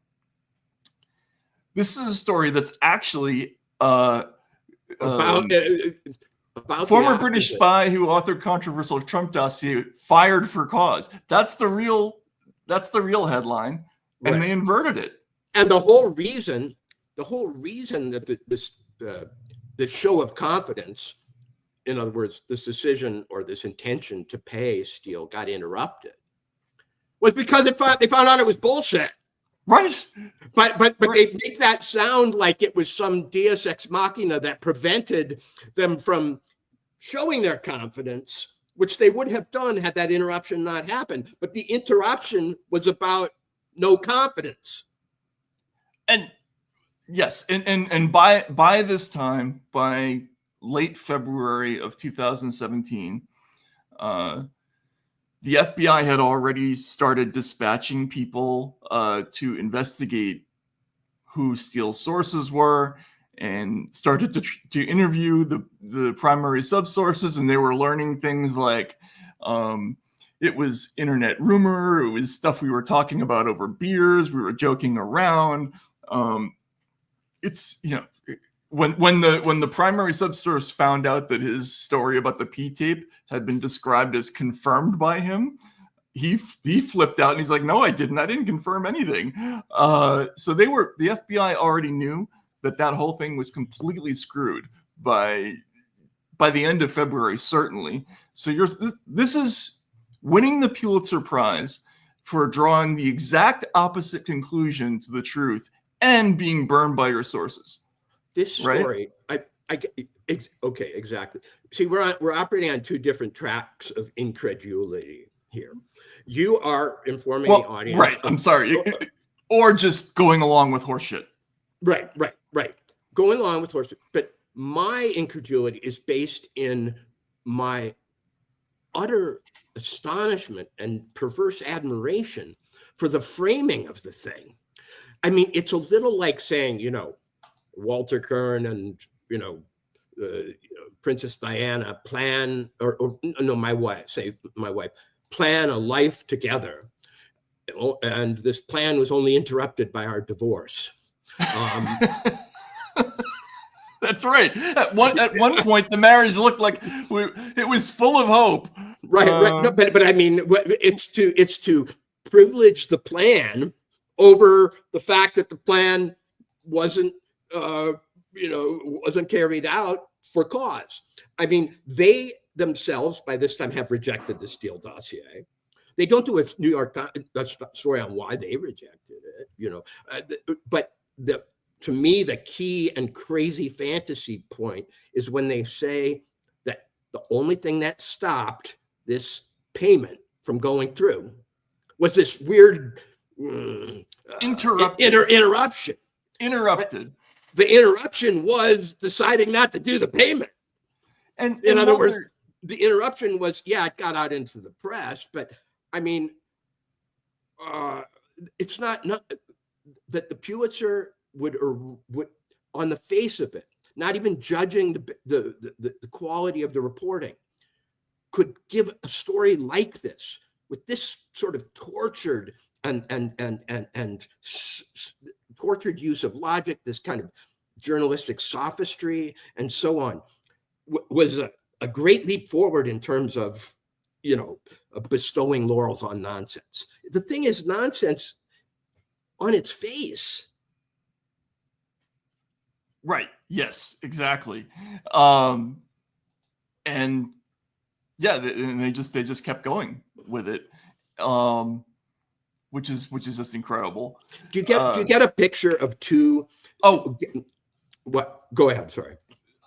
This is a story that's actually about about Former the British opposite. spy who authored controversial Trump dossier fired for cause. That's the real headline, and Right. they inverted it. And the whole reason that this show of confidence, in other words, this decision or this intention to pay Steele got interrupted, was because they found out it was bullshit. Right. But Right. they make that sound like it was some deus ex machina that prevented them from showing their confidence, which they would have done had that interruption not happened. But the interruption was about no confidence. And yes, and by this time, by late February of 2017, the FBI had already started dispatching people to investigate who Steele's sources were, and started to interview the primary subsources, and they were learning things like it was internet rumor, it was stuff we were talking about over beers, we were joking around. It's, you know, when the primary subsource found out that his story about the P tape had been described as confirmed by him, he flipped out and he's like, "No, I didn't confirm anything." So the FBI already knew that whole thing was completely screwed by the end of February, certainly. So this is winning the Pulitzer Prize for drawing the exact opposite conclusion to the truth and being burned by your sources. This story, right? Okay, exactly. See, we're operating on two different tracks of incredulity here. You are informing the audience. Right. I'm sorry. Or just going along with horseshit. Right. Going along with horseshit. But my incredulity is based in my utter astonishment and perverse admiration for the framing of the thing. I mean, it's a little like saying, Walter Kern and, Princess Diana plan, or no, my wife, plan a life together. And this plan was only interrupted by our divorce. That's right. At one point, the marriage looked like it was full of hope. Right. No, but I mean, it's to privilege the plan over the fact that the plan wasn't carried out for cause. I mean, they themselves by this time have rejected the Steele dossier. They don't do a New York story on why they rejected it, but to me, the key and crazy fantasy point is when they say that the only thing that stopped this payment from going through was this weird interruption. Interrupted. The interruption was deciding not to do the payment. And in other words, the interruption was, it got out into the press, but I mean, it's not that the Pulitzer would on the face of it, not even judging the quality of the reporting, could give a story like this with this sort of tortured and tortured use of logic, this kind of journalistic sophistry, and so on, was a great leap forward in terms of, bestowing laurels on nonsense. The thing is nonsense on its face. Right. Yes, exactly. And they just kept going with it. Which is just incredible. Do you get a picture of two? Oh, what? Go ahead. Sorry.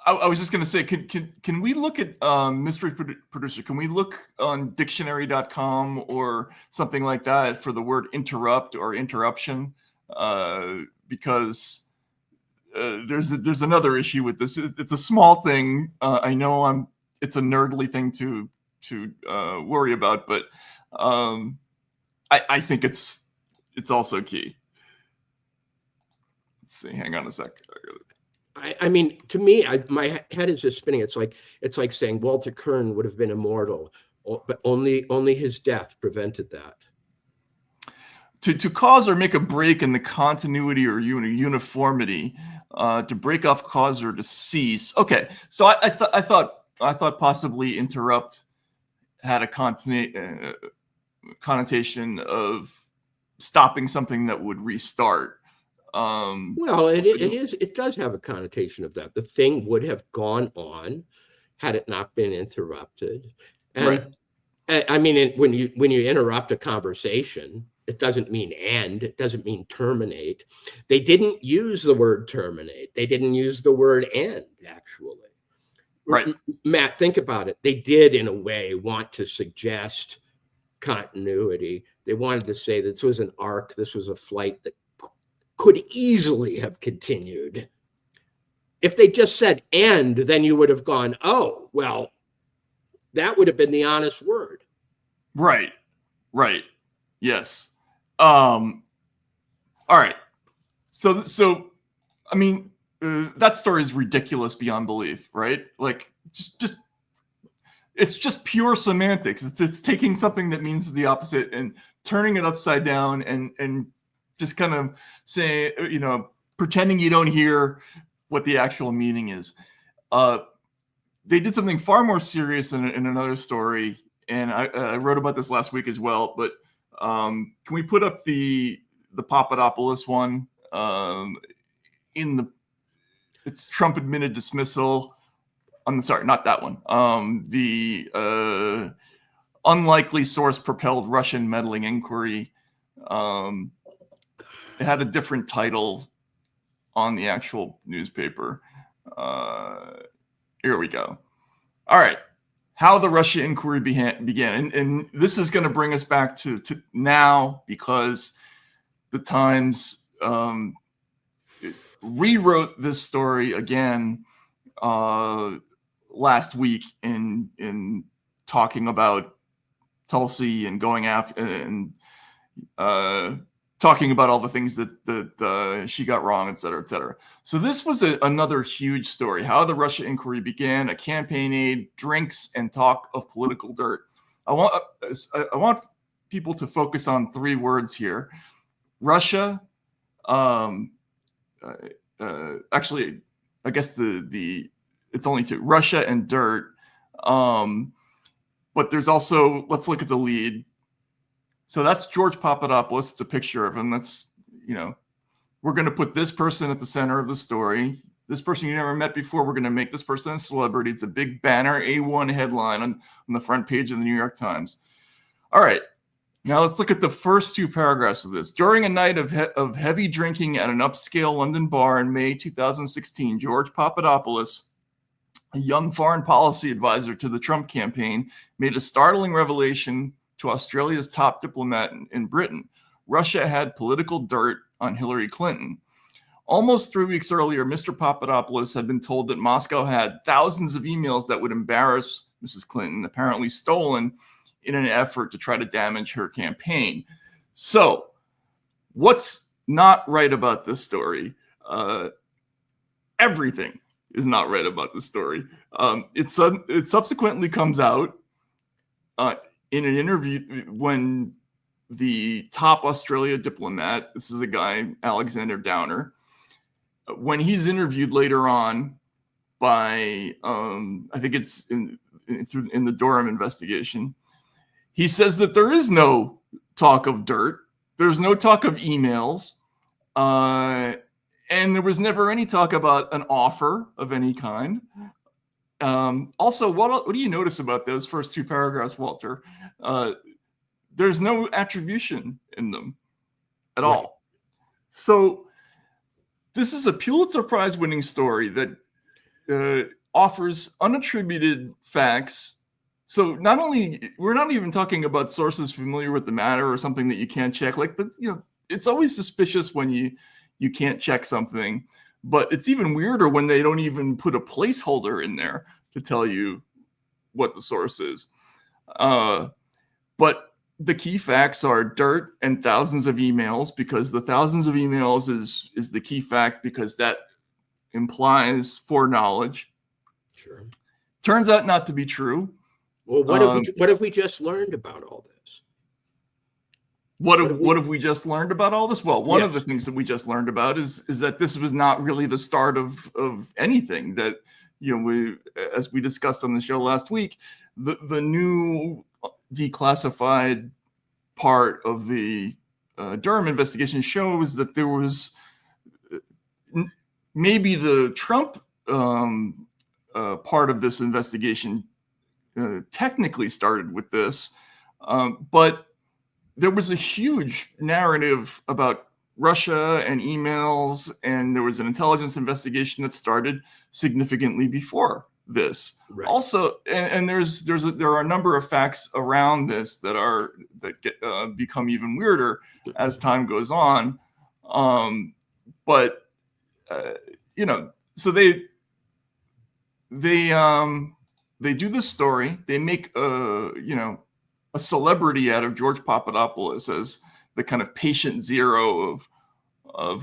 I was just going to say, can we look at mystery producer? Can we look on dictionary.com or something like that for the word interrupt or interruption? Because there's another issue with this. It's a small thing. I know it's a nerdly thing to worry about, but I think it's also key. Let's see. Hang on a sec. I mean, to me, my head is just spinning. It's like saying Walter Kern would have been immortal, but only his death prevented that. To cause or make a break in the continuity or uniformity, to break off, cause, or to cease. Okay, so I thought possibly interrupt had a connotation of stopping something that would restart. Well, it does have a connotation of that. The thing would have gone on had it not been interrupted. And right. I mean, when you interrupt a conversation, it doesn't mean end. It doesn't mean terminate. They didn't use the word terminate. They didn't use the word end, actually. Right. Matt, think about it. They did, in a way, want to suggest continuity. They wanted to say this was an arc. This was a flight that could easily have continued. If they just said end, then you would have gone, oh, well, that would have been the honest word. Right. Right. Yes. All right. So I mean, that story is ridiculous beyond belief, right? Like just it's just pure semantics. It's taking something that means the opposite and turning it upside down and just kind of saying, you know, pretending you don't hear what the actual meaning is. They did something far more serious in another story, and I wrote about this last week as well. But can we put up the Papadopoulos one? It's Trump admitted dismissal. Sorry, not that one. The unlikely source propelled Russian meddling inquiry. It had a different title on the actual newspaper. Here we go. All right. How the Russia inquiry began. And this is going to bring us back to now, because the Times rewrote this story again last week in talking about Tulsi and going after and talking about all the things that she got wrong, et cetera, et cetera. So this was another huge story. How the Russia inquiry began, a campaign aide, drinks, and talk of political dirt. I want people to focus on three words here: Russia. Actually, I guess it's only two: Russia and dirt. But there's also, let's look at the lead. So that's George Papadopoulos. It's a picture of him. That's, you know, we're going to put this person at the center of the story. This person you never met before, we're going to make this person a celebrity. It's a big banner, A1 headline on the front page of the New York Times. All right. Now let's look at the first two paragraphs of this. During a night of heavy drinking at an upscale London bar in May 2016, George Papadopoulos, a young foreign policy advisor to the Trump campaign, made a startling revelation to Australia's top diplomat in Britain. Russia had political dirt on Hillary Clinton. Almost 3 weeks earlier, Mr. Papadopoulos had been told that Moscow had thousands of emails that would embarrass Mrs. Clinton, apparently stolen in an effort to try to damage her campaign. So, what's not right about this story? Everything is not right about this story. It subsequently comes out in an interview when the top Australia diplomat, this is a guy, Alexander Downer, when he's interviewed later on by, I think it's in the Durham investigation, he says that there is no talk of dirt. There's no talk of emails. And there was never any talk about an offer of any kind. Also, what do you notice about those first two paragraphs, Walter? There's no attribution in them at all. So this is a Pulitzer Prize winning story that offers unattributed facts. So not only, we're not even talking about sources familiar with the matter or something that you can't check. Like, it's always suspicious when you can't check something, but it's even weirder when they don't even put a placeholder in there to tell you what the source is. But the key facts are dirt and thousands of emails, because the thousands of emails is the key fact, because that implies foreknowledge. Sure. Turns out not to be true. Well, what have we just learned about all this? What have we just learned about all this? Well, one of the things that we just learned about is that this was not really the start of anything. That as we discussed on the show last week, the new declassified part of the Durham investigation shows that there was maybe the Trump part of this investigation technically started with this, but there was a huge narrative about Russia and emails, and there was an intelligence investigation that started significantly before this. Right. Also, and there are a number of facts around this that get become even weirder as time goes on. But so they do this story. They make a celebrity out of George Papadopoulos as the kind of patient zero of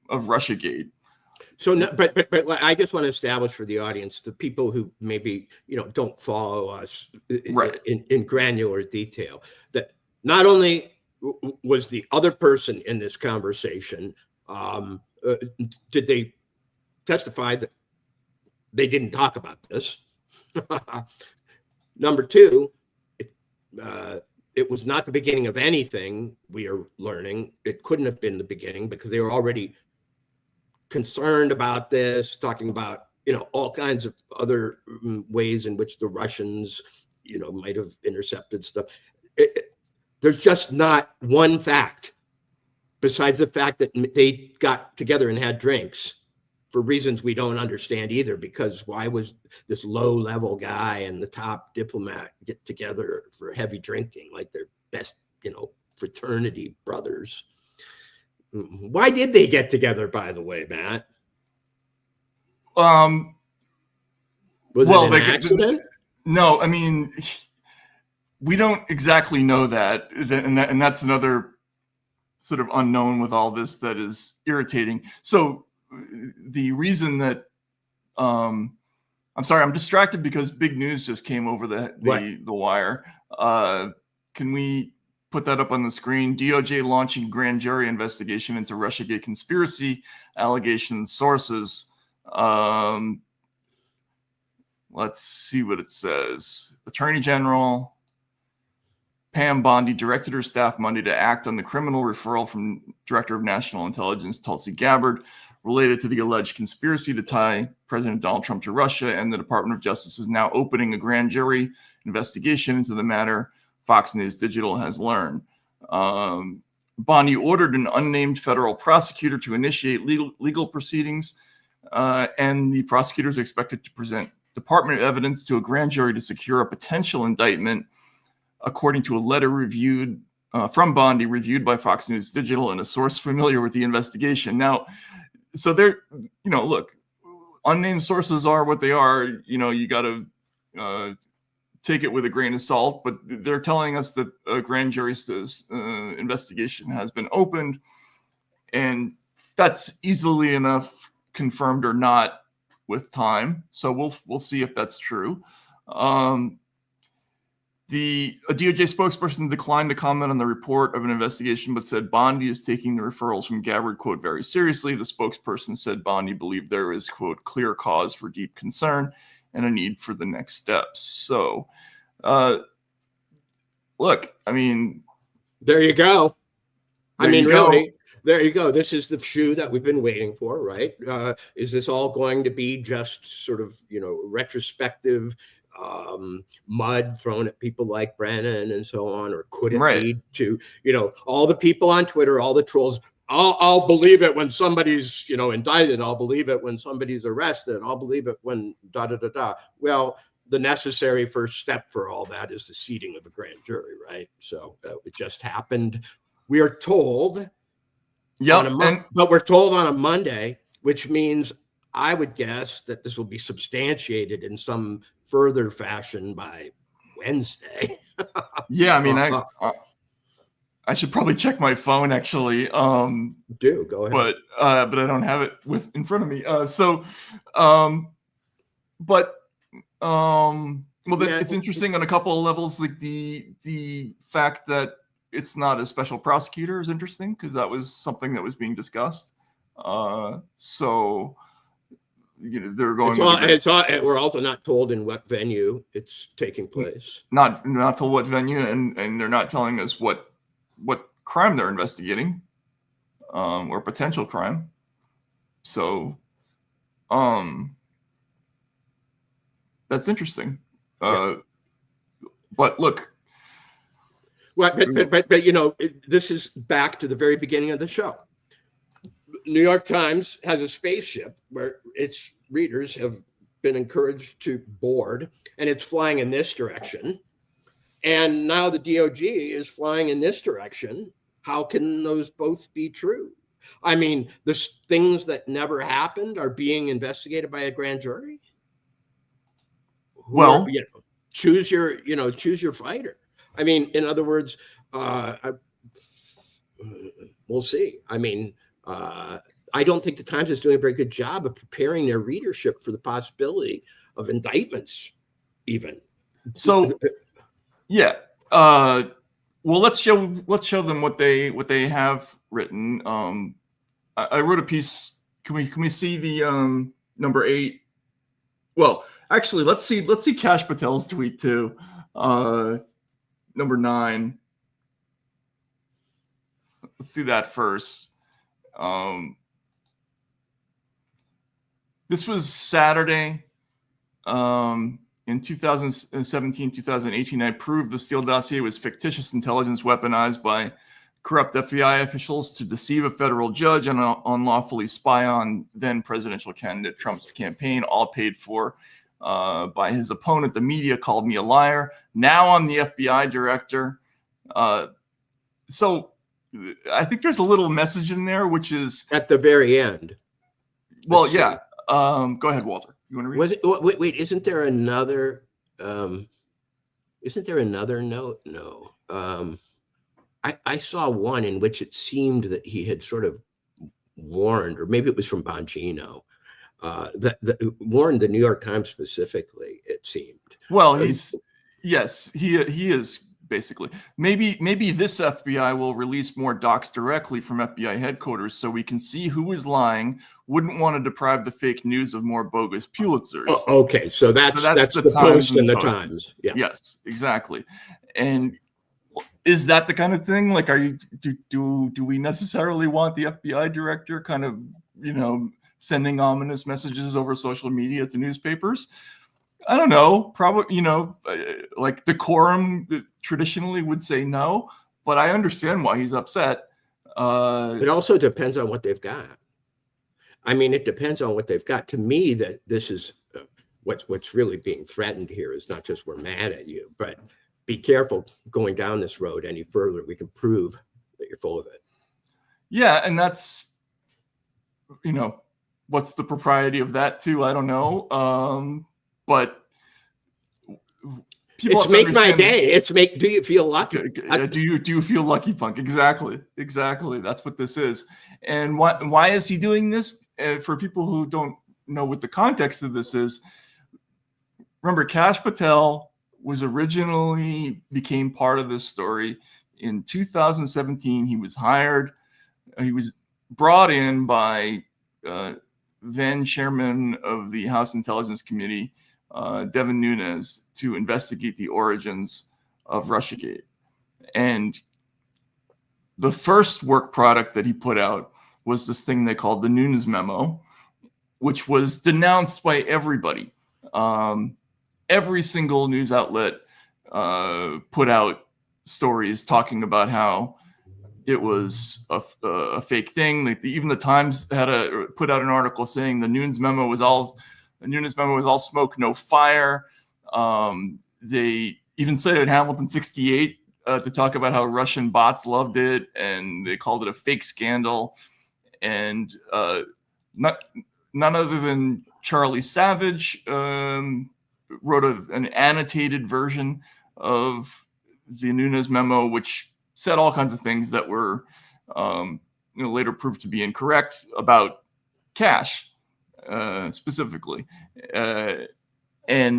Russiagate. So, no, but I just want to establish for the audience, the people who maybe don't follow us Right. in granular detail, that not only was the other person in this conversation, did they testify that they didn't talk about this? Number two, it was not the beginning of anything, we are learning. It couldn't have been the beginning because they were already concerned about this, talking about, all kinds of other ways in which the Russians, might have intercepted stuff. There's just not one fact besides the fact that they got together and had drinks for reasons we don't understand either, because why was this low-level guy and the top diplomat get together for heavy drinking like they're best, fraternity brothers? Why did they get together, by the way, Matt? Was it an accident? No, I mean, we don't exactly know that, and that's another sort of unknown with all this that is irritating. So the reason that I'm sorry, I'm distracted because big news just came over the wire. Can we put that up on the screen? DOJ launching grand jury investigation into Russiagate conspiracy allegations. Sources. Let's see what it says. Attorney General Pam Bondi directed her staff Monday to act on the criminal referral from Director of National Intelligence Tulsi Gabbard related to the alleged conspiracy to tie President Donald Trump to Russia, and the Department of Justice is now opening a grand jury investigation into the matter, Fox News Digital has learned. Bondi ordered an unnamed federal prosecutor to initiate legal proceedings, and the prosecutor is expected to present department evidence to a grand jury to secure a potential indictment, according to a letter reviewed from Bondi, reviewed by Fox News Digital and a source familiar with the investigation. Now, so they're, look, unnamed sources are what they are. You got to take it with a grain of salt, but they're telling us that a grand jury investigation has been opened, and that's easily enough confirmed or not with time. So we'll see if that's true. A DOJ spokesperson declined to comment on the report of an investigation, but said Bondi is taking the referrals from Gabbard, quote, very seriously. The spokesperson said Bondi believed there is, quote, clear cause for deep concern and a need for the next steps. So, look, I mean, there you go. Really, there you go. This is the shoe that we've been waiting for, right? Is this all going to be just sort of, retrospective mud thrown at people like Brennan and so on, or could it lead to, all the people on Twitter, all the trolls? I'll believe it when somebody's, indicted. I'll believe it when somebody's arrested. I'll believe it when da da da da. Well, the necessary first step for all that is the seating of a grand jury, right? So it just happened. We are told, but we're told on a Monday, which means I would guess that this will be substantiated in some further fashion by Wednesday. Yeah, I mean, I should probably check my phone actually. Go ahead. But I don't have it in front of me. It's interesting on a couple of levels. Like the fact that it's not a special prosecutor is interesting because that was something that was being discussed. So they're going. We're also not told in what venue it's taking place. Not to what venue, and they're not telling us what crime they're investigating, or potential crime. So, that's interesting. Yeah. But look. Well, but this is back to the very beginning of the show. New York Times has a spaceship where its readers have been encouraged to board, and it's flying in this direction. And now the DOJ is flying in this direction. How can those both be true? I mean, the things that never happened are being investigated by a grand jury. Well, choose your fighter. I mean, in other words, we'll see. I mean, I don't think the Times is doing a very good job of preparing their readership for the possibility of indictments, even. So, yeah. Well, let's show them what they have written. I wrote a piece. Can we see the number 8? Well, actually, let's see Kash Patel's tweet too. Number 9. Let's do that first. This was Saturday in 2017, 2018. I proved the Steele dossier was fictitious intelligence weaponized by corrupt FBI officials to deceive a federal judge and unlawfully spy on then presidential candidate Trump's campaign, all paid for by his opponent. The media called me a liar. Now I'm the FBI director. So I think there's a little message in there, which is at the very end. Well, yeah. Go ahead, Walter. You want to read? Was it? Wait. Isn't there another? Isn't there another note? No. I saw one in which it seemed that he had sort of warned, or maybe it was from Bongino, that warned the New York Times specifically. It seemed. Well, he is basically. Maybe this FBI will release more docs directly from FBI headquarters so we can see who is lying. Wouldn't want to deprive the fake news of more bogus Pulitzers. Oh, okay, so that's the Post and the Times. Yeah. Yes, exactly. And is that the kind of thing? Like, do we necessarily want the FBI director kind of sending ominous messages over social media to newspapers? I don't know. Probably, like decorum traditionally would say no, but I understand why he's upset. It also depends on what they've got. I mean, it depends on what they've got. To me, that this is what's really being threatened here is not just we're mad at you, but be careful going down this road any further. We can prove that you're full of it. Yeah, and that's, what's the propriety of that too? I don't know. But people it's make my day. It's make. Do you feel lucky? Do you feel lucky, punk? Exactly. That's what this is. And why is he doing this? For people who don't know what the context of this is, remember Kash Patel was originally became part of this story in 2017. He was hired. He was brought in by then chairman of the House Intelligence Committee, Devin Nunes, to investigate the origins of Russiagate. And the first work product that he put out was this thing they called the Nunes memo, which was denounced by everybody. Every single news outlet put out stories talking about how it was a fake thing. Like even the Times had put out an article saying the Nunes memo was all smoke, no fire. They even cited Hamilton 68 to talk about how Russian bots loved it, and they called it a fake scandal. And none other than Charlie Savage wrote an annotated version of the Nunes memo, which said all kinds of things that were later proved to be incorrect about Kash specifically. And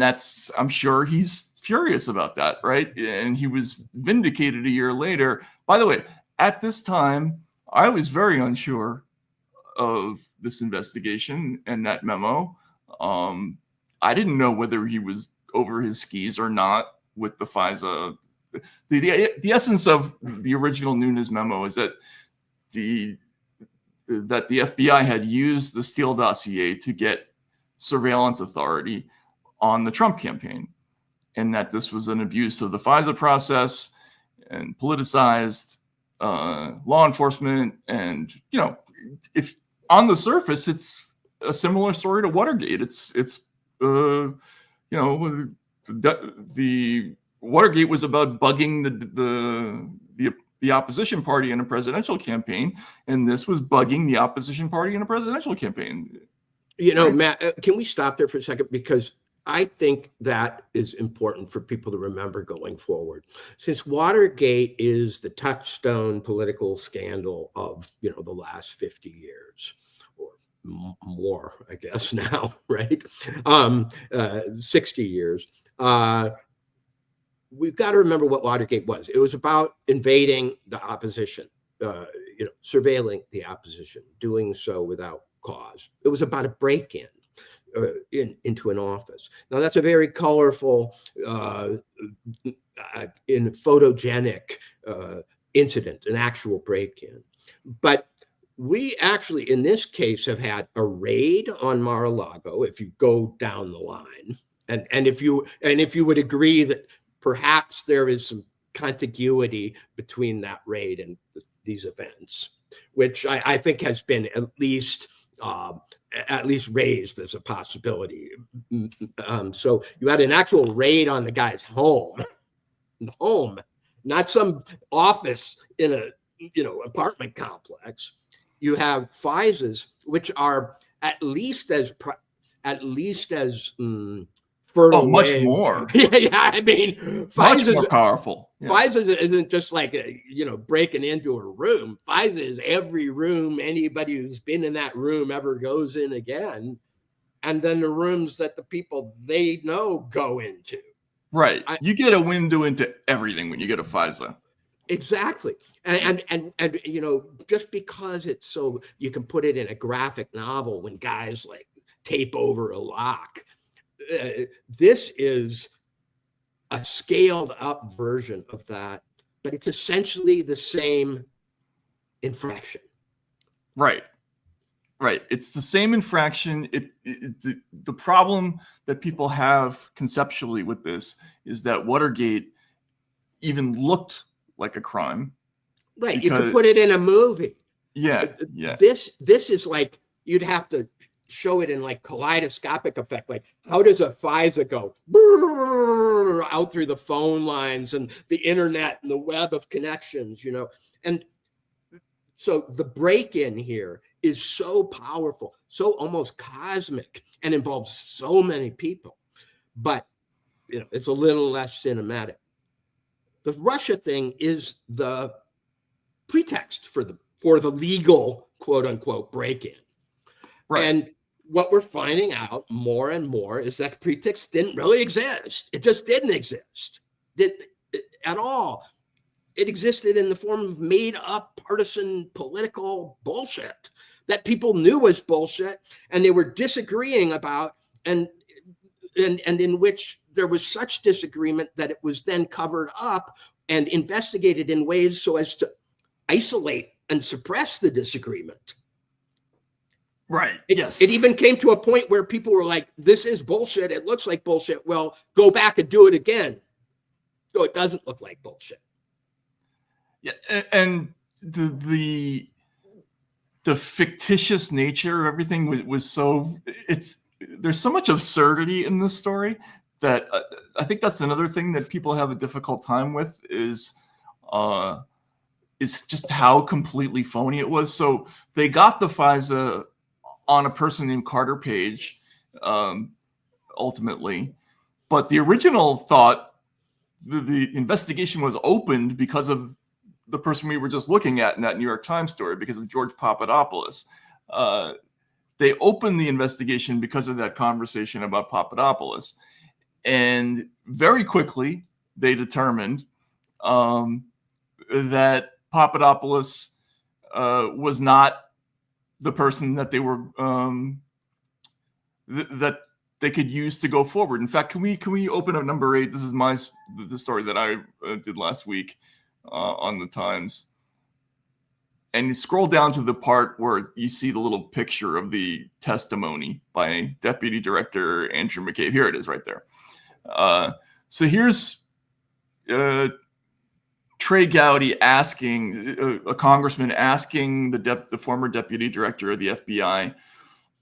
I'm sure he's furious about that, right? And he was vindicated a year later. By the way, at this time, I was very unsure of this investigation and that memo. I didn't know whether he was over his skis or not with the FISA. The essence of the original Nunes memo is that the FBI had used the Steele dossier to get surveillance authority on the Trump campaign, and that this was an abuse of the FISA process and politicized law enforcement. And, you know, if on the surface, it's a similar story to Watergate. It's you know, the Watergate was about bugging the opposition party in a presidential campaign, and this was bugging the opposition party in a presidential campaign. You know, Right. Matt, can we stop there for a second? Because I think that is important for people to remember going forward. Since Watergate is the touchstone political scandal of, you know, the last 50 years or more, I guess now, right? 60 years. We've got to remember what Watergate was. It was about invading the opposition, you know, surveilling the opposition, doing so without cause. It was about a break-in into an office. Now that's a very colorful, photogenic incident, an actual break-in. But we actually, in this case, have had a raid on Mar-a-Lago. If you go down the line, and if you would agree that perhaps there is some contiguity between that raid and these events, which I think has been at least raised as a possibility. So you had an actual raid on the guy's home, not some office in a, you know, apartment complex. You have FISAs, which are at least as fertile. Oh, much ways. more. Yeah, I mean, Much more powerful. Yeah. FISA isn't just like breaking into a room. FISA is every room anybody who's been in that room ever goes in again, and then the rooms that the people they know go into. Right. You get a window into everything when you get a FISA. Exactly. And you know, just because it's so, you can put it in a graphic novel when guys like tape over a lock. This is a scaled up version of that, but it's essentially the same infraction. Right. It's the same infraction. The problem that people have conceptually with this is that Watergate even looked like a crime. Right. You could put it in a movie. Yeah. This is like, you'd have to show it in like kaleidoscopic effect. Like, how does a FISA go out through the phone lines and the internet and the web of connections, you know? And so the break-in here is so powerful, so almost cosmic, and involves so many people. But, you know, it's a little less cinematic. The Russia thing is the pretext for the legal, quote unquote, break-in. Right. And what we're finding out more and more is that pretext didn't really exist. It just didn't exist at all. It existed in the form of made up partisan political bullshit that people knew was bullshit and they were disagreeing about, and in which there was such disagreement that it was then covered up and investigated in ways so as to isolate and suppress the disagreement. Right. It even came to a point where people were like, this is bullshit. It looks like bullshit. Well, go back and do it again, so it doesn't look like bullshit. Yeah. And the fictitious nature of everything was so, there's so much absurdity in this story that I think that's another thing that people have a difficult time with is just how completely phony it was. So they got the FISA on a person named Carter Page, ultimately. But the original thought, the investigation was opened because of the person we were just looking at in that New York Times story, because of George Papadopoulos. They opened the investigation because of that conversation about Papadopoulos. And very quickly, they determined that Papadopoulos was not the person that they were that they could use to go forward. In fact, can we open up number 8? This is the story that I did last week on the Times. And you scroll down to the part where you see the little picture of the testimony by Deputy Director Andrew McCabe. Here it is right there. So here's Trey Gowdy asking, a congressman asking the former deputy director of the FBI,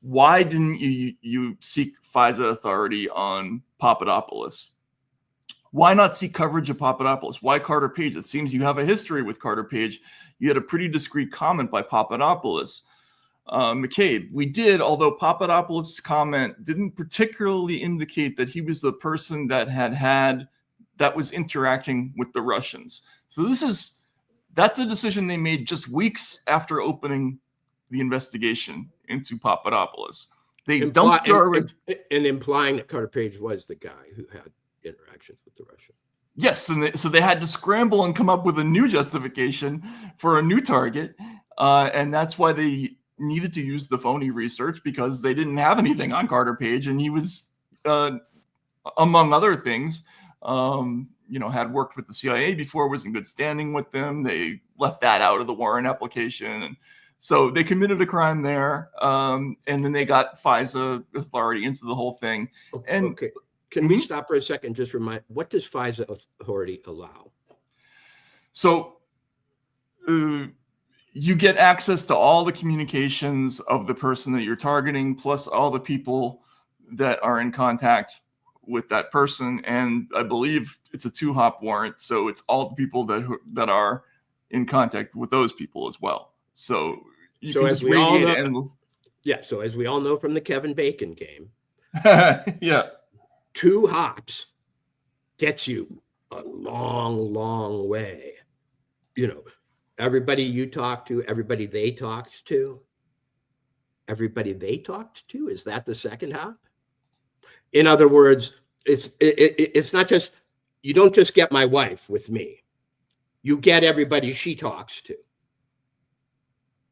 why didn't you seek FISA authority on Papadopoulos? Why not seek coverage of Papadopoulos? Why Carter Page? It seems you have a history with Carter Page. You had a pretty discreet comment by Papadopoulos. McCabe, we did, although Papadopoulos' comment didn't particularly indicate that he was the person that was interacting with the Russians. So that's a decision they made just weeks after opening the investigation into Papadopoulos. They dumped and implying that Carter Page was the guy who had interactions with the Russians. Yes, and so they had to scramble and come up with a new justification for a new target, and that's why they needed to use the phony research, because they didn't have anything on Carter Page, and he was, among other things, had worked with the CIA before, was in good standing with them. They left that out of the warrant application, and so they committed a crime there, and then they got FISA authority into the whole thing. And okay. Can we stop for a second? Just remind, what does FISA authority allow? So you get access to all the communications of the person that you're targeting, plus all the people that are in contact with that person. And I believe it's a 2-hop warrant, so it's all the people that are in contact with those people as well. So you can just radiate it. Yeah. So as we all know from the Kevin Bacon game, yeah. 2 hops gets you a long, long way. Everybody you talk to, everybody they talked to, is that the 2nd hop? In other words, it's not just, you don't just get my wife with me. You get everybody she talks to.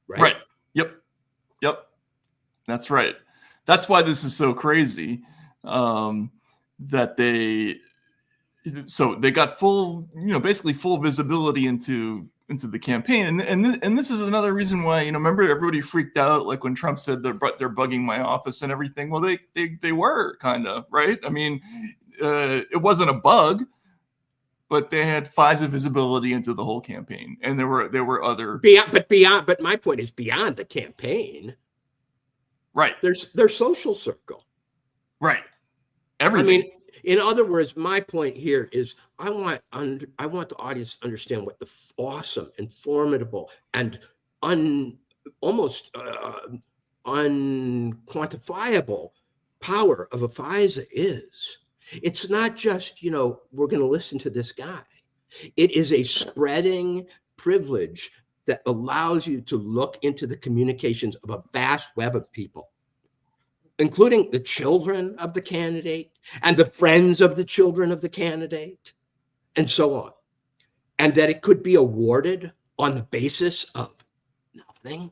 Right. Yep. That's right. That's why this is so crazy. That they got full, basically full visibility into the campaign, and this is another reason why, remember everybody freaked out like when Trump said they're bugging my office and everything. Well, they were kind of right. I mean, it wasn't a bug, but they had FISA visibility into the whole campaign, and there were other but my point is beyond the campaign. Right. There's their social circle. Right. Everything. I mean, in other words, my point here is I want the audience to understand what the awesome and formidable and almost unquantifiable power of a FISA is. It's not just, we're going to listen to this guy. It is a spreading privilege that allows you to look into the communications of a vast web of people, including the children of the candidate and the friends of the children of the candidate, and so on. And that it could be awarded on the basis of nothing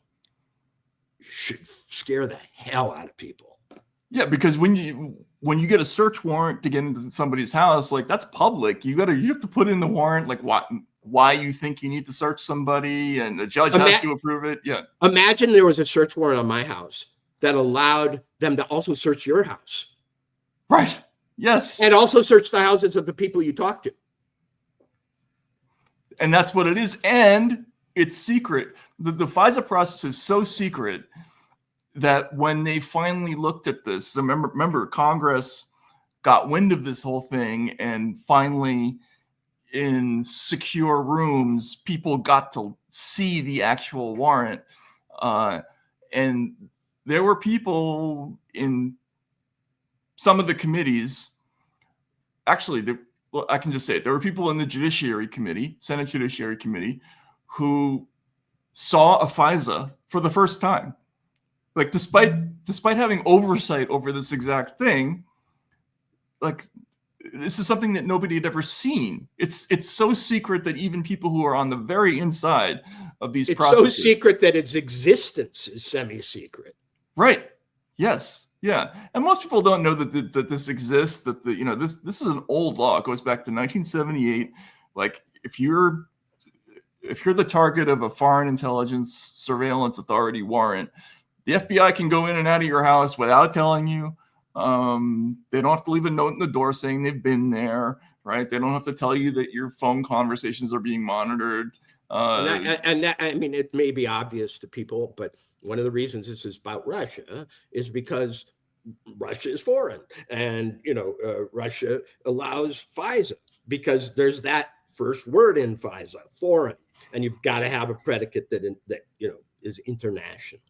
should scare the hell out of people. Yeah, because when you get a search warrant to get into somebody's house, like that's public. You have to put in the warrant, like why you think you need to search somebody, and the judge has to approve it. Yeah. Imagine there was a search warrant on my house that allowed them to also search your house. Right. Yes. And also search the houses of the people you talk to. And that's what it is. And it's secret. The FISA process is so secret that when they finally looked at this, remember Congress got wind of this whole thing, and finally in secure rooms, people got to see the actual warrant. And there were people in some of the committees, actually, I can just say it. There were people in the Judiciary Committee, Senate Judiciary Committee, who saw a FISA for the first time. Like, despite having oversight over this exact thing, like, this is something that nobody had ever seen. It's so secret that even people who are on the very inside of these processes. It's so secret that its existence is semi-secret. Right. Yes. Yeah, and most people don't know that this exists. That this is an old law. It goes back to 1978. Like if you're the target of a foreign intelligence surveillance authority warrant, the FBI can go in and out of your house without telling you. They don't have to leave a note in the door saying they've been there, right? They don't have to tell you that your phone conversations are being monitored. And that, I mean, it may be obvious to people, but one of the reasons this is about Russia is because Russia is foreign, and Russia allows FISA because there's that first word in FISA, foreign, and you've got to have a predicate that is international.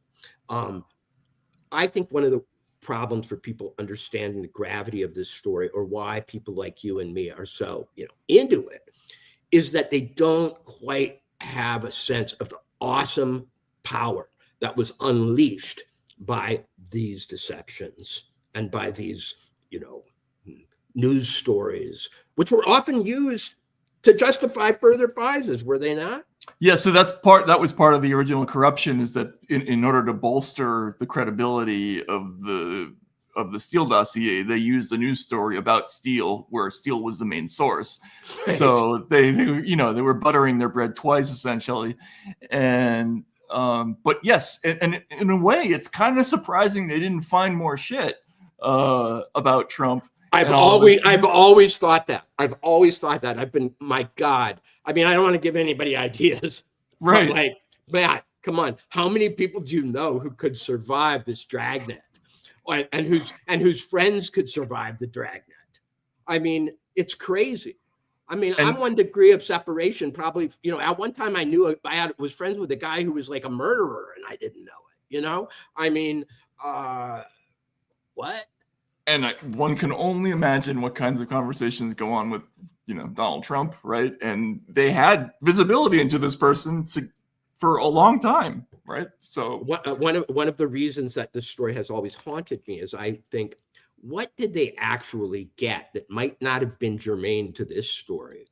I think one of the problems for people understanding the gravity of this story, or why people like you and me are so into it, is that they don't quite have a sense of the awesome power that was unleashed by these deceptions and by these, news stories, which were often used to justify further FISAs, were they not? Yeah, so that was part of the original corruption, is that in order to bolster the credibility of the Steele dossier, they used a news story about Steele where Steele was the main source. Right. So they were buttering their bread twice essentially, and but yes, and in a way, it's kind of surprising they didn't find more shit about Trump. I've always thought that. My God. I mean, I don't want to give anybody ideas. Right. But like, Matt, come on. How many people do you know who could survive this dragnet? And whose friends could survive the dragnet? I mean, it's crazy. I mean, I'm 1 degree of separation. Probably, at one time I was friends with a guy who was like a murderer, and I didn't know it. I mean, what? And one can only imagine what kinds of conversations go on with, Donald Trump, right? And they had visibility into this person for a long time, right? So one of the reasons that this story has always haunted me is I think, what did they actually get that might not have been germane to this story,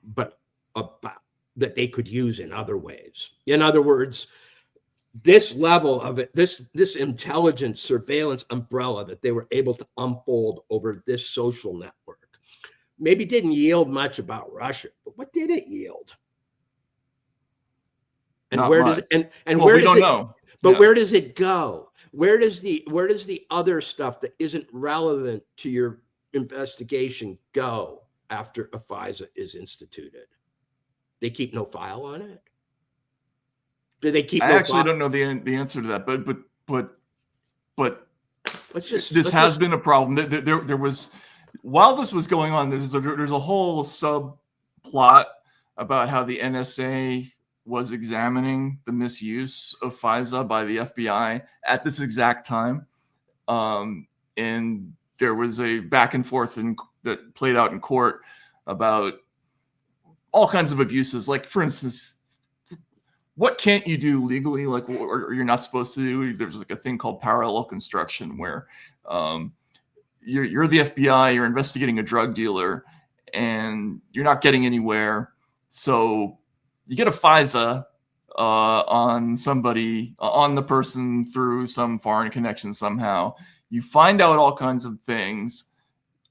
but about that they could use in other ways? In other words, this level of it, this intelligence surveillance umbrella that they were able to unfold over this social network, maybe didn't yield much about Russia, but what did it yield? And where does it go? Where does the other stuff that isn't relevant to your investigation go after a FISA is instituted? They keep no file on it? Do they keep? I actually don't know the answer to that, but this has been a problem. There was, while this was going on, there's a whole subplot about how the NSA was examining the misuse of FISA by the FBI at this exact time, and there was a back and forth that played out in court about all kinds of abuses. Like, for instance, what can't you do legally, like, or you're not supposed to do? There's like a thing called parallel construction where you're the FBI, you're investigating a drug dealer, and you're not getting anywhere. So you get a FISA on somebody, on the person through some foreign connection somehow. You find out all kinds of things.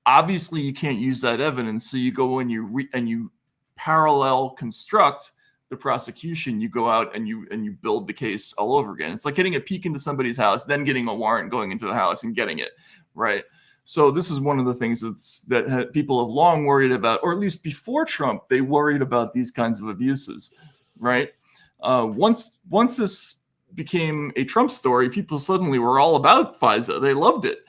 Obviously, you can't use that evidence, so you go and you parallel construct the prosecution. You go out and you build the case all over again. It's like getting a peek into somebody's house, then getting a warrant, going into the house and getting it, right? So this is one of the things that people have long worried about, or at least before Trump, they worried about these kinds of abuses, right? Once this became a Trump story, people suddenly were all about FISA. They loved it.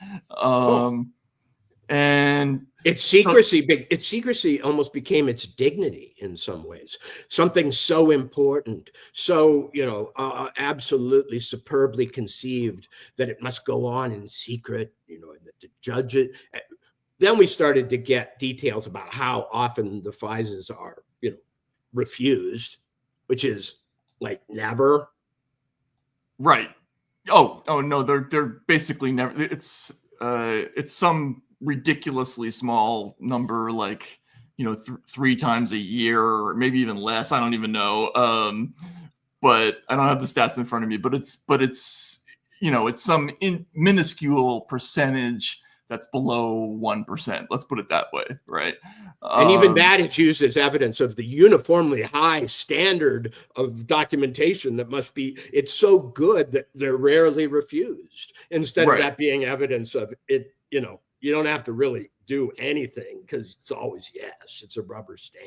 And its secrecy almost became its dignity in some ways. Something so important, so absolutely superbly conceived that it must go on in secret. To judge it. Then we started to get details about how often the FISAs are, refused, which is like never. Right. Oh no, they're basically never. It's some ridiculously small number, like 3 times a year, or maybe even less. I don't even know. But I don't have the stats in front of me. But it's it's some minuscule percentage that's below 1%. Let's put it that way, right? And even that is used as evidence of the uniformly high standard of documentation that must be, it's so good that they're rarely refused, instead of Right. that being evidence of it. You don't have to really do anything because it's always yes, it's a rubber stamp.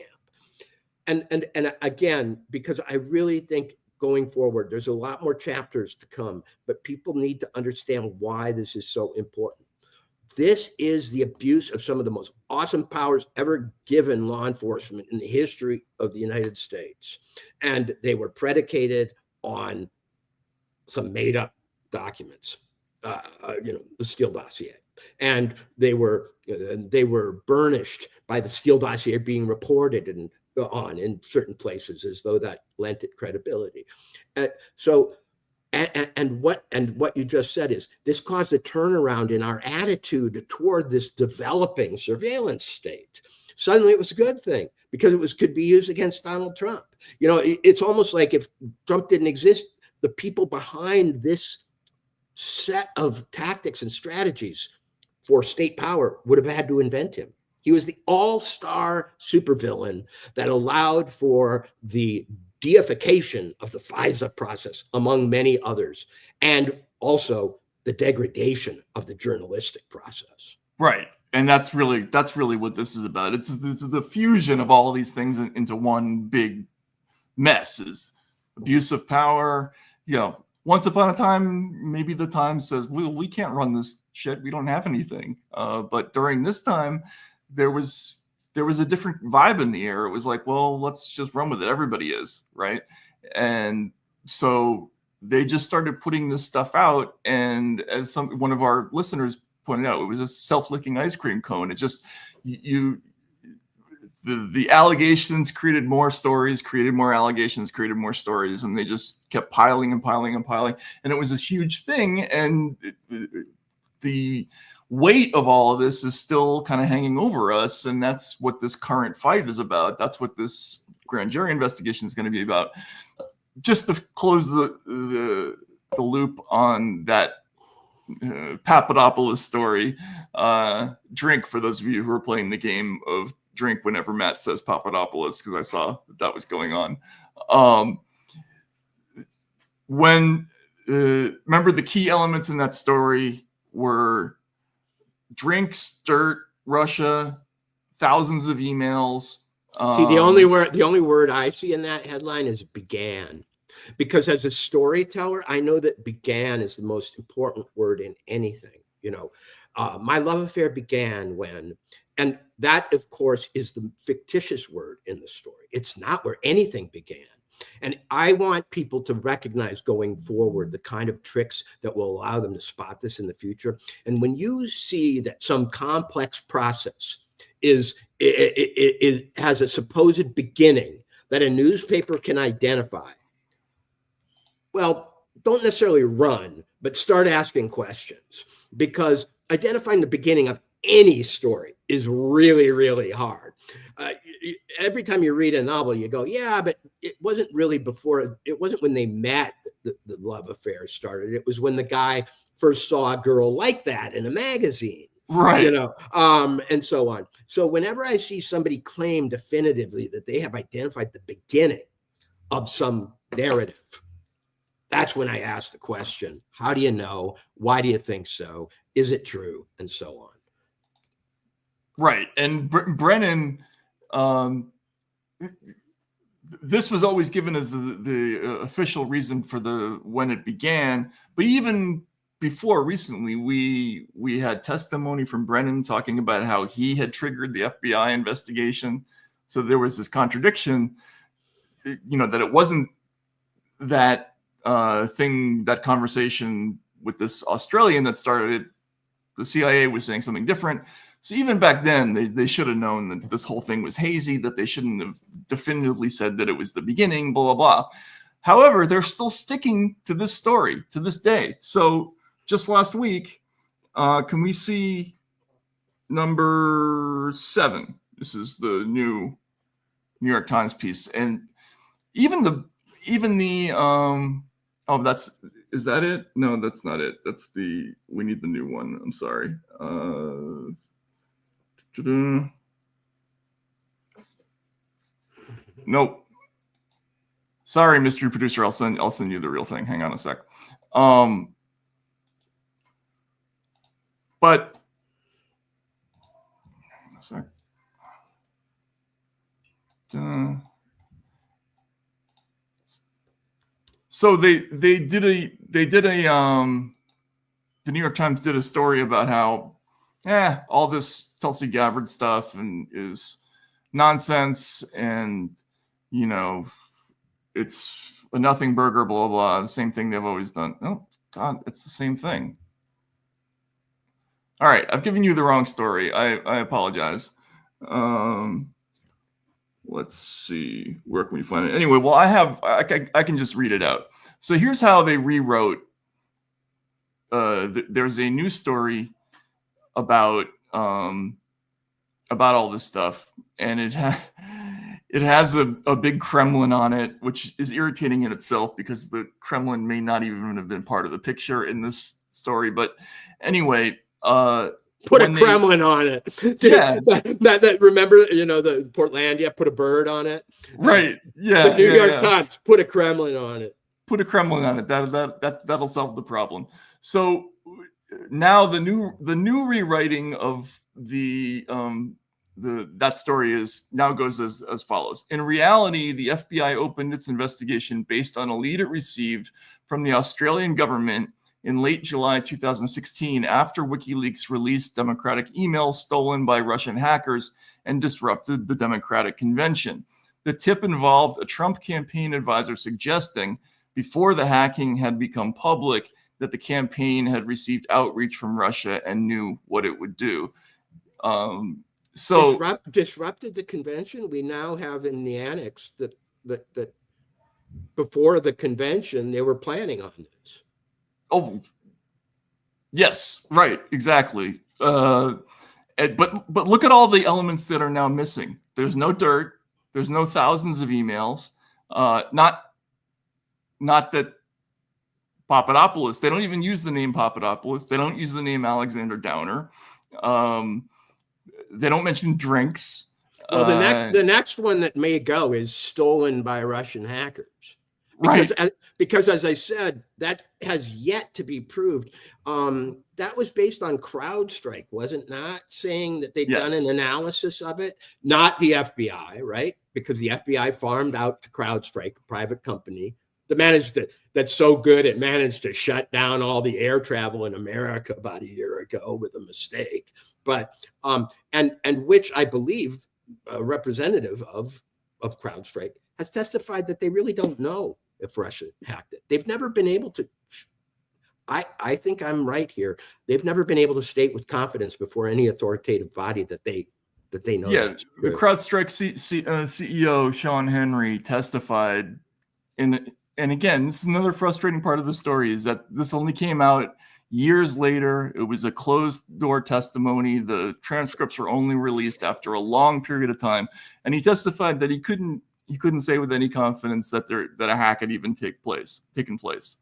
And again, because I really think going forward, there's a lot more chapters to come, but people need to understand why this is so important. This is the abuse of some of the most awesome powers ever given law enforcement in the history of the United States. And they were predicated on some made up documents, the Steele dossier. And they were burnished by the Steele dossier being reported on in certain places, as though that lent it credibility. And what you just said is this caused a turnaround in our attitude toward this developing surveillance state. Suddenly it was a good thing because could be used against Donald Trump. It's almost like if Trump didn't exist, the people behind this set of tactics and strategies for state power would have had to invent him. He was the all-star supervillain that allowed for the deification of the FISA process, among many others, and also the degradation of the journalistic process. Right. And that's really what this is about. It's the fusion of all of these things into one big mess. Is abuse of power. Once upon a time, maybe the Times says, we can't run this shit. We don't have anything. But during this time, there was a different vibe in the air. It was like, well, let's just run with it. Everybody is, right? And so they just started putting this stuff out. And as one of our listeners pointed out, it was a self-licking ice cream cone. It just, the allegations created more stories, created more allegations, created more stories, and they just kept piling and piling and piling. And it was this huge thing. And the weight of all of this is still kind of hanging over us. And that's what this current fight is about. That's what this grand jury investigation is going to be about. Just to close the loop on that Papadopoulos story, drink, for those of you who are playing the game of drink whenever Matt says Papadopoulos, because I saw that was going on. Remember, the key elements in that story were drinks, dirt, Russia, thousands of emails. See, the only word I see in that headline is began. Because as a storyteller, I know that began is the most important word in anything. My love affair began when, and that, of course, is the fictitious word in the story. It's not where anything began. And I want people to recognize going forward the kind of tricks that will allow them to spot this in the future. And when you see that some complex process it has a supposed beginning that a newspaper can identify, well, don't necessarily run, but start asking questions, because identifying the beginning of any story is really, really hard. Every time you read a novel, you go, yeah, but it wasn't really before. It wasn't when they met the love affair started. It was when the guy first saw a girl like that in a magazine. Right. And so on. So whenever I see somebody claim definitively that they have identified the beginning of some narrative, that's when I ask the question, how do you know? Why do you think so? Is it true? And so on. Right. And Brennan, this was always given as the official reason for when it began. But even before recently, we had testimony from Brennan talking about how he had triggered the FBI investigation. So there was this contradiction, that it wasn't that that conversation with this Australian that started it. The CIA was saying something different. So even back then, they should have known that this whole thing was hazy, that they shouldn't have definitively said that it was the beginning, blah, blah, blah. However, they're still sticking to this story to this day. So just last week, can we see number 7? This is the new New York Times piece. And even the is that it? No, that's not it. That's we need the new one. I'm sorry. Nope. Sorry, Mr. Producer. I'll send you the real thing. Hang on a sec. But hang on a sec. So they did a the New York Times did a story about how all this Tulsi Gabbard stuff and is nonsense, and it's a nothing burger, blah blah, the same thing they've always done. Oh God, it's the same thing. All right, I've given you the wrong story. I apologize. Let's see, where can we find it? Anyway, well, I can just read it out. So here's how they rewrote. There's a news story about all this stuff, and it has a big Kremlin on it, which is irritating in itself because the Kremlin may not even have been part of the picture in this story. But anyway, put a Kremlin on it. Yeah. that remember, the Portlandia, put a bird on it. Right. Yeah. The New York Times, put a Kremlin on it. Put a Kremlin on it. That'll solve the problem. So now the new rewriting of that story goes as follows. In reality, the FBI opened its investigation based on a lead it received from the Australian government in late July 2016, after WikiLeaks released Democratic emails stolen by Russian hackers and disrupted the Democratic Convention. The tip involved a Trump campaign advisor suggesting, before the hacking had become public, that the campaign had received outreach from Russia and knew what it would do. Disrupted the convention. We now have in the annex that before the convention they were planning on this. Oh, yes, right, exactly. But look at all the elements that are now missing. There's no dirt. There's no thousands of emails. Not that Papadopoulos. They don't even use the name Papadopoulos. They don't use the name Alexander Downer. They don't mention drinks. Well, the next one that may go is stolen by Russian hackers. Because as I said, that has yet to be proved. That was based on CrowdStrike, wasn't not saying that they'd done an analysis of it, not the FBI, right? Because the FBI farmed out to CrowdStrike, a private company that's so good it managed to shut down all the air travel in America about a year ago with a mistake. But and which I believe a representative of CrowdStrike has testified that they really don't know if Russia hacked it. They've never been able to. I think I'm right here. They've never been able to state with confidence before any authoritative body that they know. Yeah, the CrowdStrike CEO Sean Henry testified and again, this is another frustrating part of the story, is that this only came out years later. It was a closed door testimony. The transcripts were only released after a long period of time, and he testified that he couldn't say with any confidence that a hack had even taken place.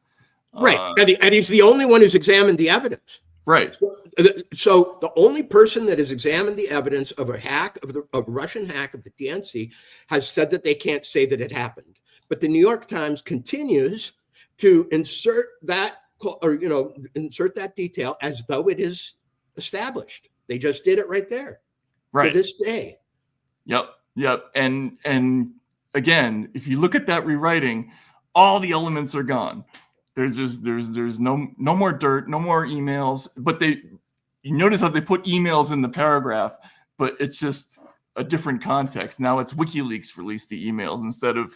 Right, and he's the only one who's examined the evidence. Right. So the only person that has examined the evidence of a hack of a Russian hack of the DNC has said that they can't say that it happened. But the New York Times continues to insert that detail as though it is established. They just did it right there. Right. To this day. Yep. And again, if you look at that rewriting, all the elements are gone. There's no more dirt, no more emails. But you notice how they put emails in the paragraph, but it's just a different context. Now it's WikiLeaks released the emails instead of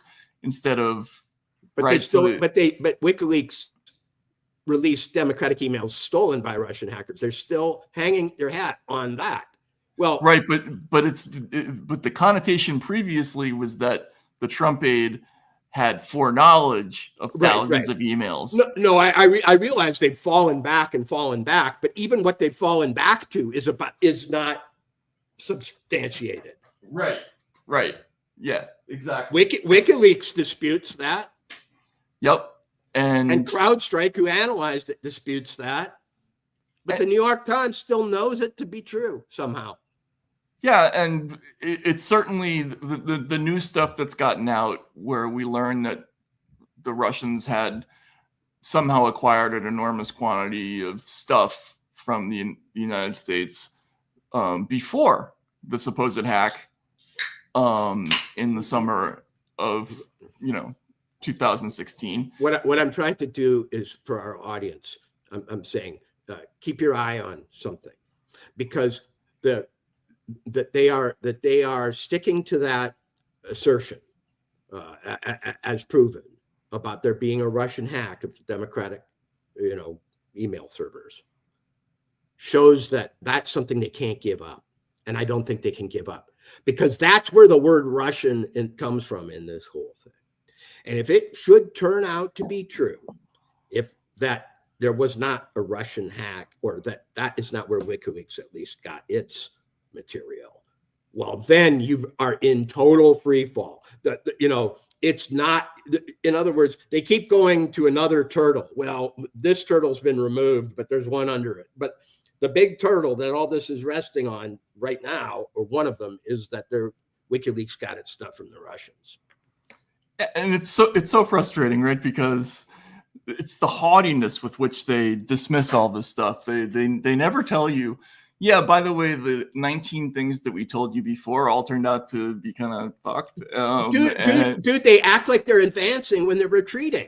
but right. But WikiLeaks released Democratic emails stolen by Russian hackers. They're still hanging their hat on that. Well, right, but the connotation previously was that the Trump aide had foreknowledge of thousands of emails. No, I realize they've fallen back, but even what they've fallen back to is not substantiated. Right. Yeah, exactly. WikiLeaks disputes that. Yep. And CrowdStrike, who analyzed it, disputes that. But the New York Times still knows it to be true somehow. Yeah, and it's certainly the new stuff that's gotten out where we learn that the Russians had somehow acquired an enormous quantity of stuff from the United States before the supposed hack in the summer of 2016. What I'm trying to do is, for our audience, I'm saying keep your eye on something, because that they are sticking to that assertion as proven about there being a Russian hack of the Democratic, email servers, shows that that's something they can't give up. And I don't think they can give up, because that's where the word Russian comes from in this whole thing. And if it should turn out to be true, if that there was not a Russian hack, or that is not where WikiLeaks at least got its material, well, then you are in total free fall. It's not, in other words, they keep going to another turtle. Well, this turtle's been removed, but there's one under it. But the big turtle that all this is resting on right now, or one of them, is that WikiLeaks got its stuff from the Russians. And it's so frustrating, right? Because it's the haughtiness with which they dismiss all this stuff. They never tell you, yeah, by the way, the 19 things that we told you before all turned out to be kind of fucked. Dude, they act like they're advancing when they're retreating.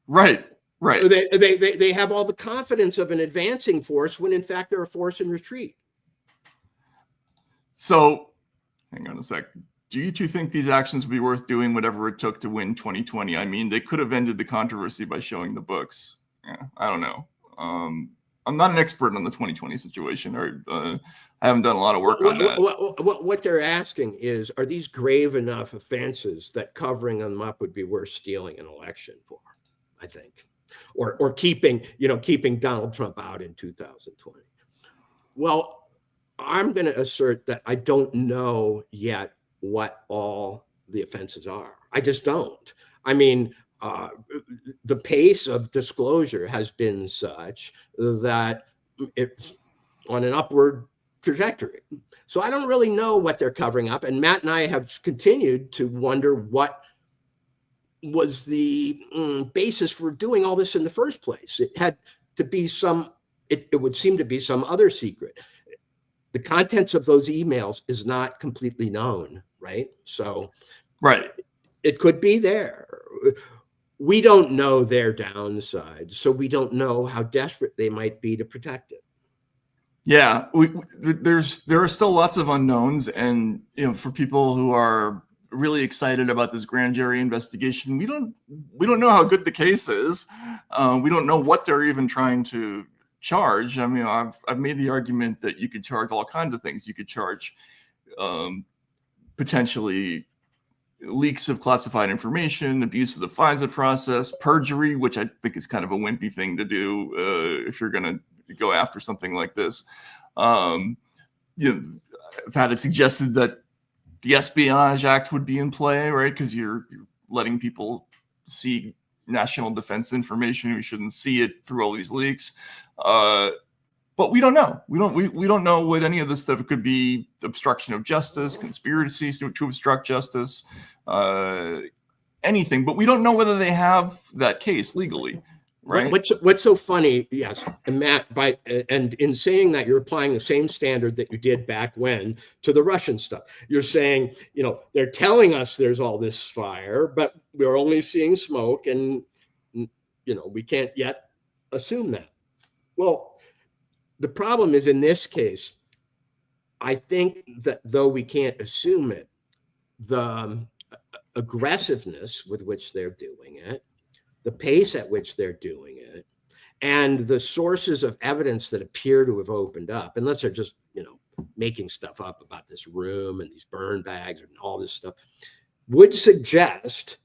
Right. They have all the confidence of an advancing force when in fact they're a force in retreat. So, hang on a sec. Do you two think these actions would be worth doing whatever it took to win 2020? I mean, they could have ended the controversy by showing the books. Yeah, I don't know. I'm not an expert on the 2020 situation, or I haven't done a lot of work on that. What they're asking is, are these grave enough offenses that covering them up would be worth stealing an election for? I think, or keeping Donald Trump out in 2020. Well, I'm going to assert that I don't know yet what all the offenses are. I just don't. I mean, the pace of disclosure has been such that it's on an upward trajectory. So I don't really know what they're covering up. And Matt and I have continued to wonder what was the basis for doing all this in the first place. It had to be it would seem to be some other secret. The contents of those emails is not completely known, right? So right, it could be there. We don't know their downside, so we don't know how desperate they might be to protect it. Yeah, there are still lots of unknowns, and for people who are really excited about this grand jury investigation, we don't know how good the case is. We don't know what they're even trying to charge. I mean, I've made the argument that you could charge all kinds of things. You could charge potentially leaks of classified information, abuse of the FISA process, perjury, which I think is kind of a wimpy thing to do if you're going to go after something like this. I've had it suggested that the Espionage Act would be in play, right? Because you're letting people see national defense information who shouldn't see it through all these leaks. But we don't know. We don't know what any of this stuff. It could be obstruction of justice, conspiracies to obstruct justice, anything. But we don't know whether they have that case legally, right? What's so funny? Yes, and Matt, and in saying that, you're applying the same standard that you did back when to the Russian stuff. You're saying, they're telling us there's all this fire, but we're only seeing smoke, and we can't yet assume that. Well, the problem is, in this case, I think that though we can't assume it, the aggressiveness with which they're doing it, the pace at which they're doing it, and the sources of evidence that appear to have opened up, unless they're just, making stuff up about this room and these burn bags and all this stuff, would suggest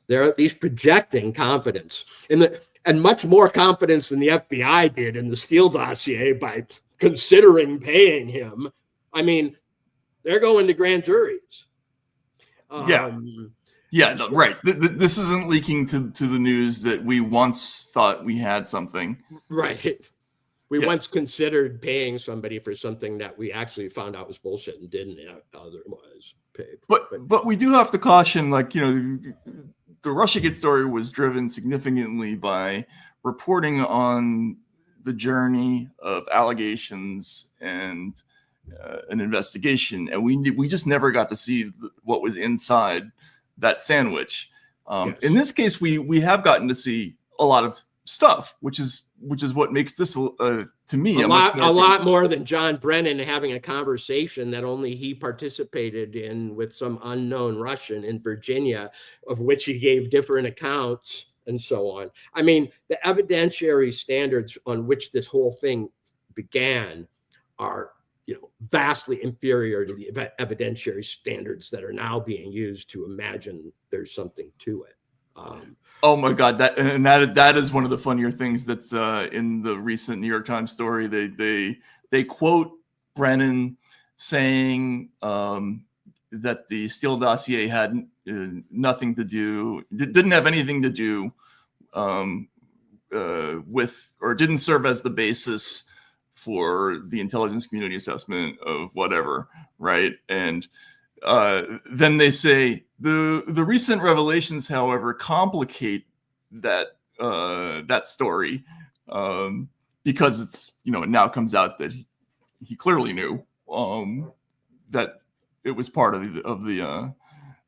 they're at least projecting confidence and much more confidence than the FBI did in the Steele dossier by considering paying him. I mean, they're going to grand juries. Yeah. Yeah, no, right. This isn't leaking to the news that we once thought we had something. Right. We Yeah. once considered paying somebody for something that we actually found out was bullshit and didn't otherwise pay. But we do have to caution, like, the Russiagate story was driven significantly by reporting on the journey of allegations and an investigation, and we just never got to see what was inside that sandwich. Yes. In this case, we have gotten to see a lot of stuff, which is what makes this to me a lot more than John Brennan having a conversation that only he participated in with some unknown Russian in Virginia, of which he gave different accounts and so on. I mean, the evidentiary standards on which this whole thing began are, vastly inferior to the evidentiary standards that are now being used to imagine there's something to it. Oh my God, that is one of the funnier things that's in the recent New York Times story. They quote Brennan saying that the Steele dossier had nothing to do, didn't have anything to do with, or didn't serve as the basis for the intelligence community assessment of whatever, right? And then they say the recent revelations, however, complicate that story because it's it now comes out that he clearly knew that it was part of the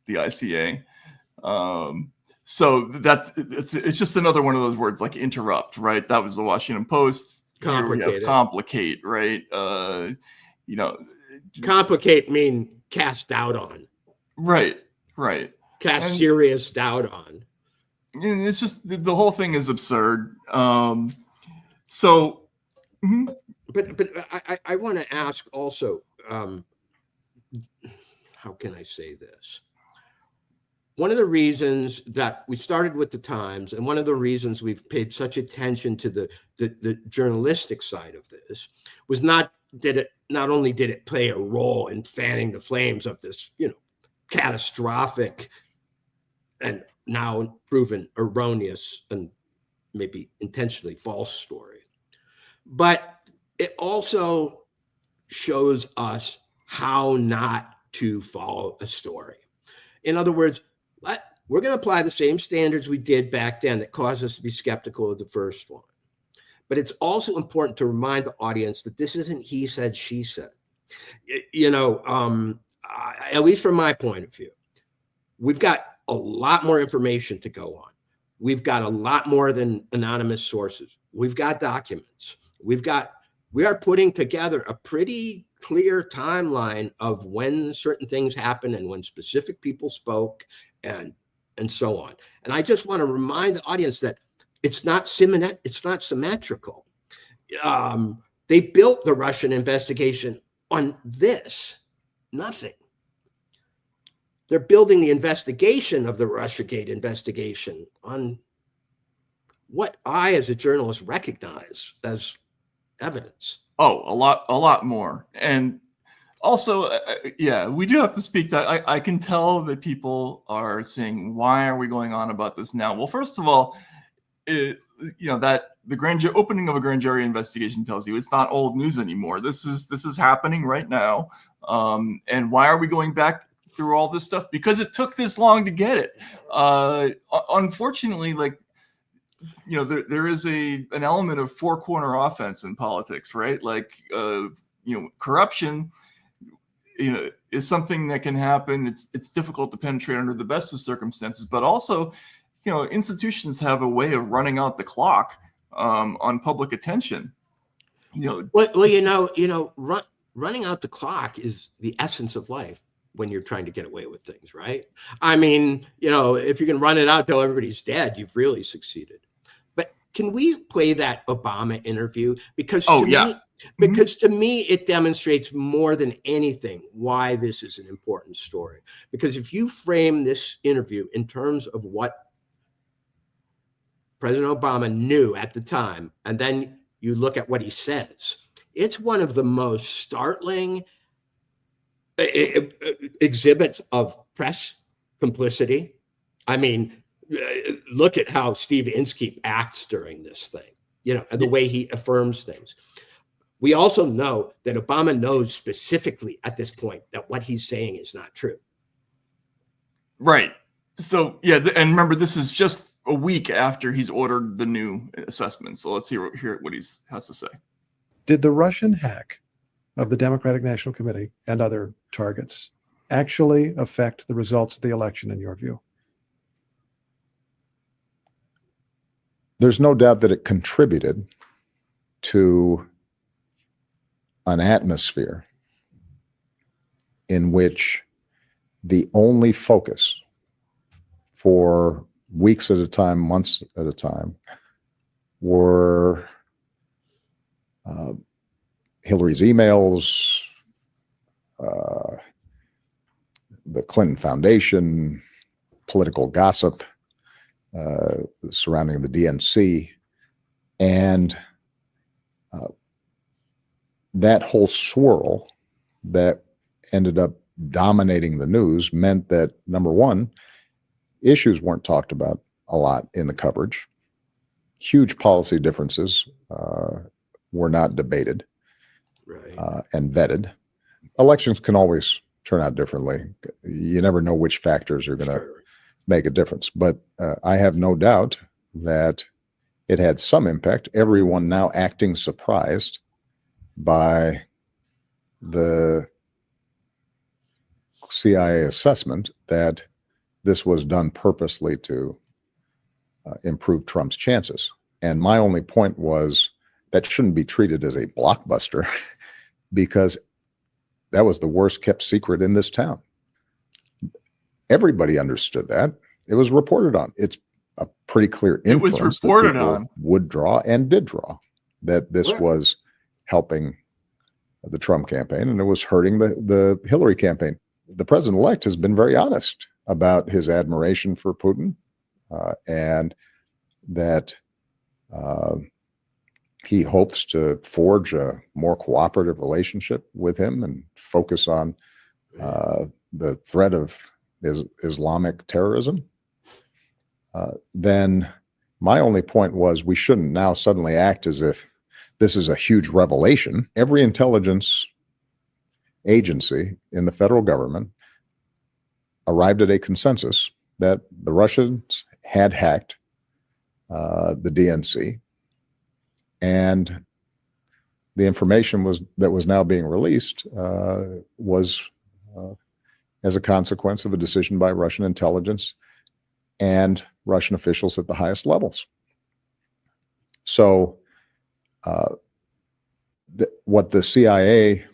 ICA. So it's just another one of those words like interrupt, right? That was the Washington Post. Here we have complicate, right? Complicate mean cast doubt on. Right. Cast serious doubt on. And it's just the whole thing is absurd. But I want to ask also, how can I say this? One of the reasons that we started with the Times, and one of the reasons we've paid such attention to the journalistic side of this, was not only did it play a role in fanning the flames of this, catastrophic and now proven erroneous and maybe intentionally false story, but it also shows us how not to follow a story. In other words, we're going to apply the same standards we did back then that caused us to be skeptical of the first one. But it's also important to remind the audience that this isn't he said, she said. At least from my point of view, we've got a lot more information to go on. We've got a lot more than anonymous sources. We've got documents. We are putting together a pretty clear timeline of when certain things happened and when specific people spoke and so on. And I just want to remind the audience that it's not symmetrical. They built the Russian investigation on this, nothing. They're building the investigation of the Russiagate investigation on what I, as a journalist, recognize as evidence. Oh, a lot more. And also, we do have to speak that I can tell that people are saying, why are we going on about this now? Well, first of all, that the opening of a grand jury investigation tells you it's not old news anymore. This is happening right now. And why are we going back through all this stuff? Because it took this long to get it. Unfortunately, there is an element of four-corner offense in politics, right? Corruption, is something that can happen. It's difficult to penetrate under the best of circumstances, but also, institutions have a way of running out the clock on public attention. Running out the clock is the essence of life when you're trying to get away with things, right? I mean, if you can run it out till everybody's dead, you've really succeeded. But can we play that Obama interview? Because to me, it demonstrates more than anything why this is an important story. Because if you frame this interview in terms of what President Obama knew at the time, and then you look at what he says, it's one of the most startling exhibits of press complicity I mean, look at how Steve Inskeep acts during this thing, and the way he affirms things. We also know that Obama knows specifically at this point that what he's saying is not true. Right. So, yeah, and remember, this is just a week after he's ordered the new assessment. So let's hear what he has to say. Did the Russian hack of the Democratic National Committee and other targets actually affect the results of the election in your view? There's no doubt that it contributed to an atmosphere in which the only focus for weeks at a time, months at a time, were Hillary's emails, the Clinton Foundation, political gossip surrounding the DNC, and that whole swirl that ended up dominating the news meant that, number one, issues weren't talked about a lot in the coverage. Huge policy differences were not debated and vetted. Elections can always turn out differently. You never know which factors are going to make a difference. But I have no doubt that it had some impact. Everyone now acting surprised by the CIA assessment that this was done purposely to improve Trump's chances. And my only point was that shouldn't be treated as a blockbuster because that was the worst kept secret in this town. Everybody understood that. It was reported on. It's a pretty clear inference it was reported that people on. would draw and did draw that this was helping the Trump campaign and it was hurting the Hillary campaign. The president-elect has been very honest about his admiration for Putin and that he hopes to forge a more cooperative relationship with him and focus on the threat of Islamic terrorism. Then my only point was we shouldn't now suddenly act as if this is a huge revelation. Every intelligence agency in the federal government arrived at a consensus that the Russians had hacked the DNC, and the information that was now being released was as a consequence of a decision by Russian intelligence and Russian officials at the highest levels. So what the CIA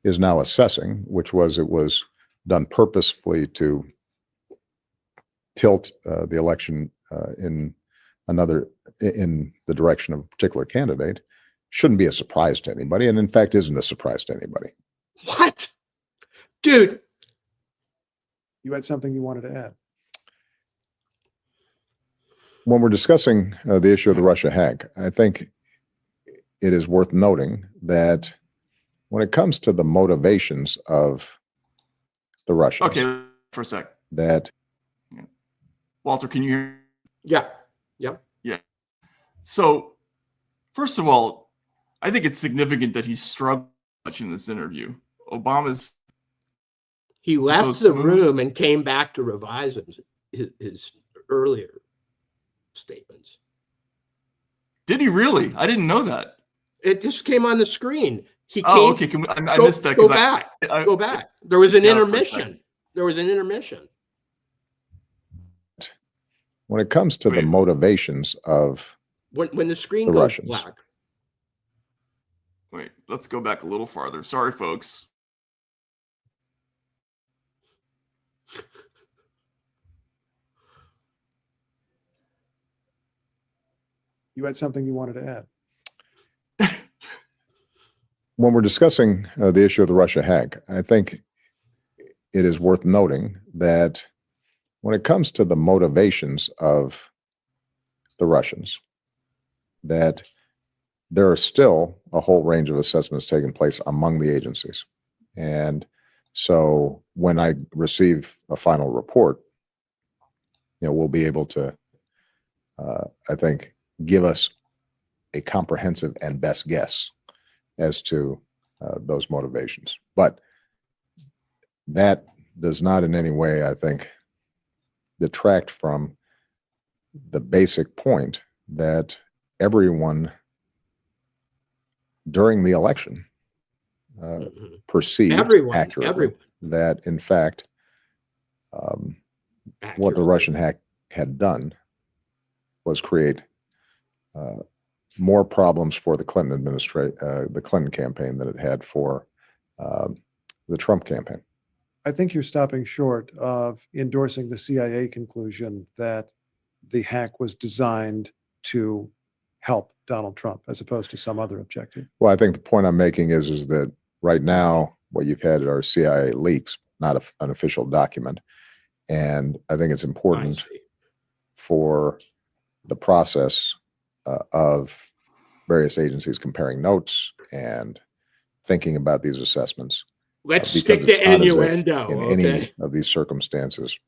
is now assessing, which was it was done purposefully to tilt the election in the direction of a particular candidate, shouldn't be a surprise to anybody, and in fact isn't a surprise to anybody. What? Dude. You had something you wanted to add. When we're discussing the issue of the Russia hack, I think it is worth noting that when it comes to the motivations of the Russians. Okay, for a sec. That. Walter, can you hear? Yeah. Yep. Yeah. So, first of all, I think it's significant that he struggled much in this interview. He left the room and came back to revise his earlier statements. Did he really? I didn't know that. It just came on the screen. Okay. I missed that. Go back. Go back. There was an intermission. When it comes to the motivations of when the screen the goes Russians. black. Wait, let's go back a little farther. Sorry, folks. You had something you wanted to add. When we're discussing the issue of the Russia hack, I think it is worth noting that when it comes to the motivations of the Russians, that there are still a whole range of assessments taking place among the agencies. And so when I receive a final report, will be able to, I think, give us a comprehensive and best guess as to those motivations. But that does not in any way, I think, detract from the basic point that everyone during the election perceived accurately that, in fact, what the Russian hack had done was create more problems for the Clinton administration, the Clinton campaign, than it had for the Trump campaign. I think you're stopping short of endorsing the CIA conclusion that the hack was designed to help Donald Trump as opposed to some other objective. Well, I think the point I'm making is that right now what you've had are CIA leaks, not an official document. And I think it's important for the process of various agencies comparing notes and thinking about these assessments. Let's stick to innuendo. In any of these circumstances,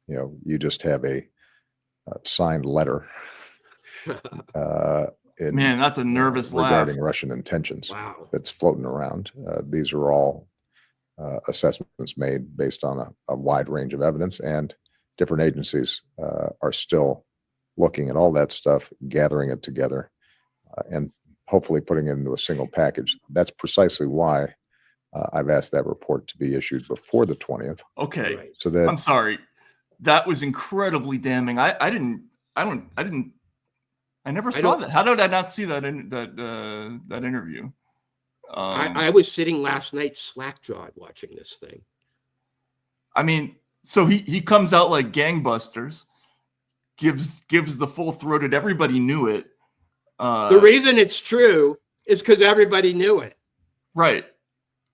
you just have a signed letter. Man, that's a nervous regarding laugh. Russian intentions. Wow. That's floating around. These are all assessments made based on a wide range of evidence, and different agencies are still looking at all that stuff, gathering it together, and hopefully putting it into a single package. That's precisely why I've asked that report to be issued before the 20th. Okay. Right. So that I'm sorry. That was incredibly damning. I never saw that. How did I not see that that interview? I was sitting last night slack-jawed watching this thing. I mean, so he comes out like gangbusters, gives the full-throated, everybody knew it. The reason it's true is because everybody knew it. Right.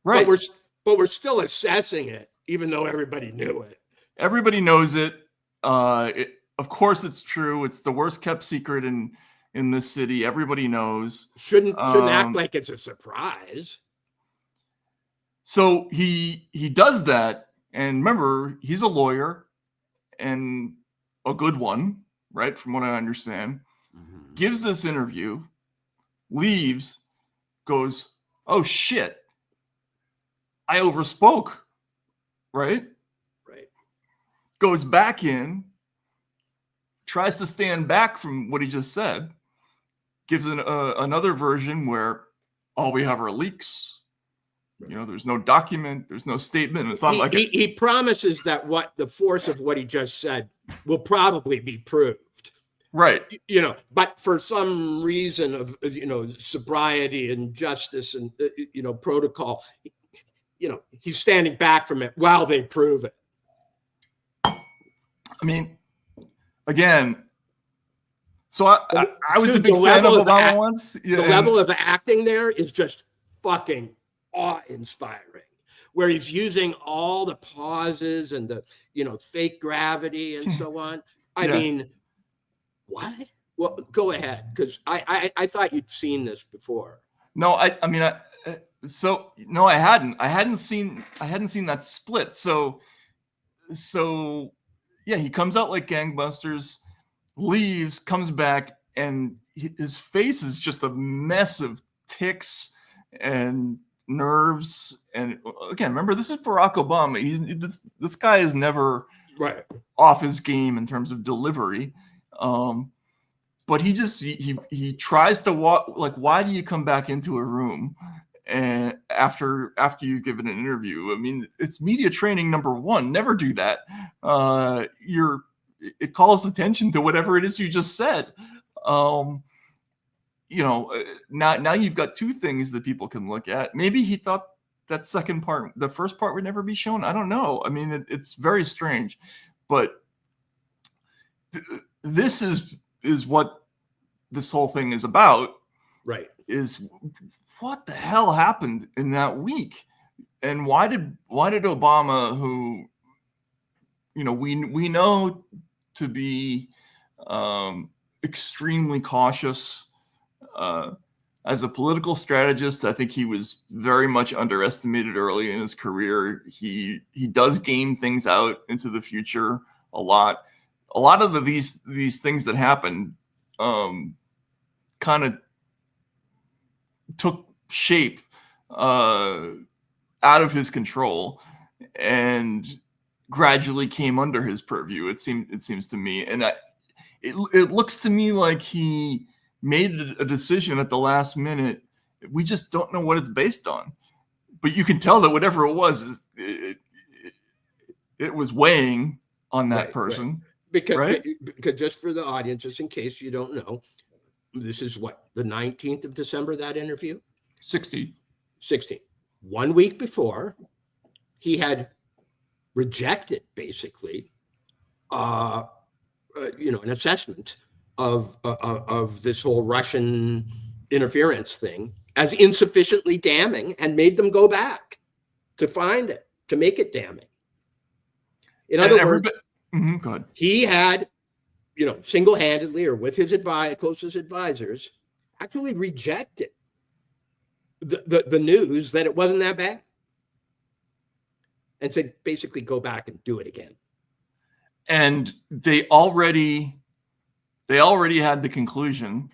But we're still assessing it, even though everybody knew it. Everybody knows it. Of course it's true. It's the worst kept secret in this city. Everybody knows. Shouldn't act like it's a surprise. So he does that, and remember, he's a lawyer and a good one, right? From what I understand. Mm-hmm. Gives this interview, leaves, goes, "Oh shit, I overspoke," right? Right. Goes back in, tries to stand back from what he just said, gives another version where all we have are leaks. There's no document, there's no statement. It's not he promises that the force of what he just said will probably be proved. Right. But for some reason of sobriety and justice and protocol, he's standing back from it while they prove it. I mean, again, so I was a big the fan of level of Obama once. The level of acting there is just fucking awe-inspiring, where he's using all the pauses and the fake gravity and so on. I mean, what? Well, go ahead, because I thought you'd seen this before. No, I hadn't. I hadn't seen that split. So yeah, he comes out like gangbusters, leaves, comes back, and his face is just a mess of tics and nerves. And again, remember, this is Barack Obama. This guy is never off his game in terms of delivery. But he tries to walk, like, why do you come back into a room and after you've given an interview? I mean, it's media training #1. Never do that. It calls attention to whatever it is you just said. Now you've got two things that people can look at. Maybe he thought that second part, the first part, would never be shown. I don't know. I mean, it's very strange, but this is what this whole thing is about. Right. Is what the hell happened in that week, and why did Obama, who we know to be extremely cautious as a political strategist. I think he was very much underestimated early in his career. He does game things out into the future a lot. a lot of these things that happened kind of took shape out of his control and gradually came under his purview. It seems to me, and it looks to me like he made a decision at the last minute. We just don't know what it's based on, but you can tell that whatever it was, it was weighing on that person. Because just for the audience, just in case you don't know, this is what, the 19th of December, that interview? 16. 1 week before, he had rejected basically, an assessment of this whole Russian interference thing as insufficiently damning, and made them go back to find it, to make it damning. In other words, go ahead. He had, single-handedly or with his closest advisors, actually rejected the news that it wasn't that bad, and said, basically, go back and do it again. And they already had the conclusion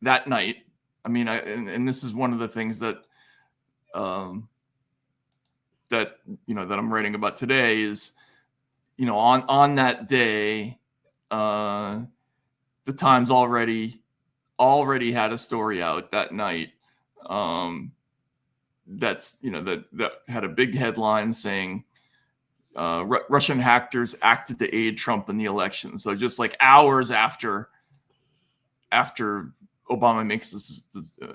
that night. I mean, and this is one of the things that that I'm writing about today is, on that day, the Times already had a story out that night. That had a big headline saying Russian hackers acted to aid Trump in the election. So just like hours after Obama makes this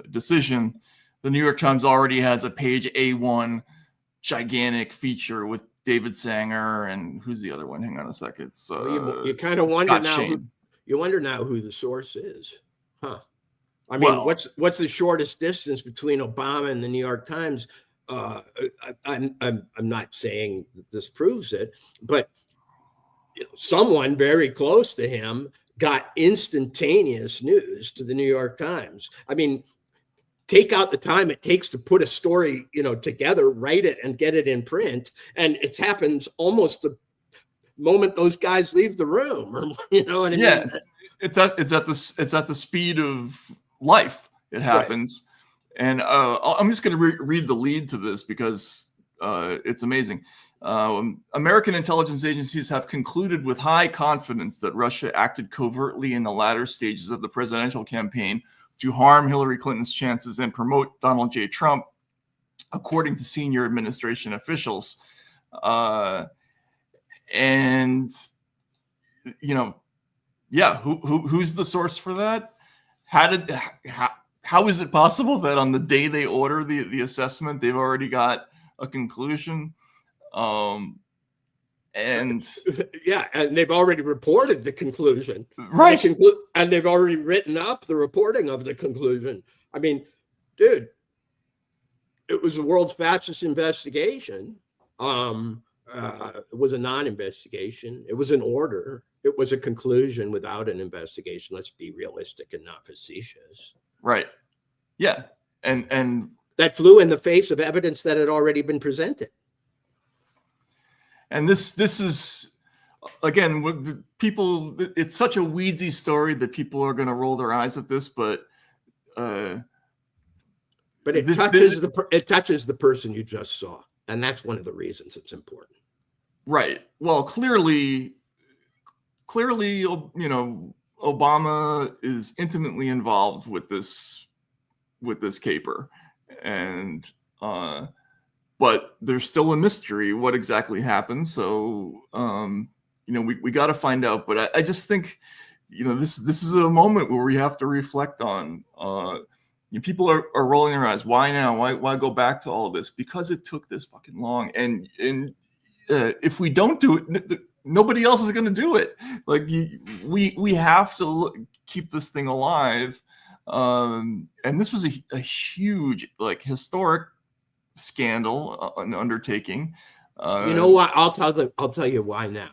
decision, the New York Times already has a page A1 gigantic feature with David Sanger and who's the other one? Hang on a second. You kind of wonder now. You wonder now who the source is, huh? I mean, what's the shortest distance between Obama and the New York Times? I'm not saying this proves it, but someone very close to him got instantaneous news to the New York Times. I mean, take out the time it takes to put a story, together, write it, and get it in print, and it happens almost the moment those guys leave the room. Or, what I mean? Yeah, it's at the speed of life. It happens, right. And I'm just going to read the lead to this because it's amazing. American intelligence agencies have concluded with high confidence that Russia acted covertly in the latter stages of the presidential campaign to harm Hillary Clinton's chances and promote Donald J. Trump, according to senior administration officials. Who's the source for that? How is it possible that on the day they order the assessment, they've already got a conclusion? And they've already reported the conclusion, right? And they've already written up the reporting of the conclusion. I mean, dude, it was the world's fastest investigation. It was a non-investigation. It was an order. It was a conclusion without an investigation. Let's be realistic and not facetious. Right. Yeah. And that flew in the face of evidence that had already been presented. And this is, again, with the people, it's such a weedsy story that people are going to roll their eyes at this, but it touches the person you just saw, and that's one of the reasons it's important. Right. Well, clearly, Obama is intimately involved with this caper, and but there's still a mystery what exactly happened. So we got to find out. But I just think this is a moment where we have to reflect on. People are rolling their eyes. Why now? Why go back to all this? Because it took this fucking long. And if we don't do it, nobody else is going to do it. Like we have to keep this thing alive. And this was a huge, historic scandal, an undertaking. You know what? I'll tell you why now.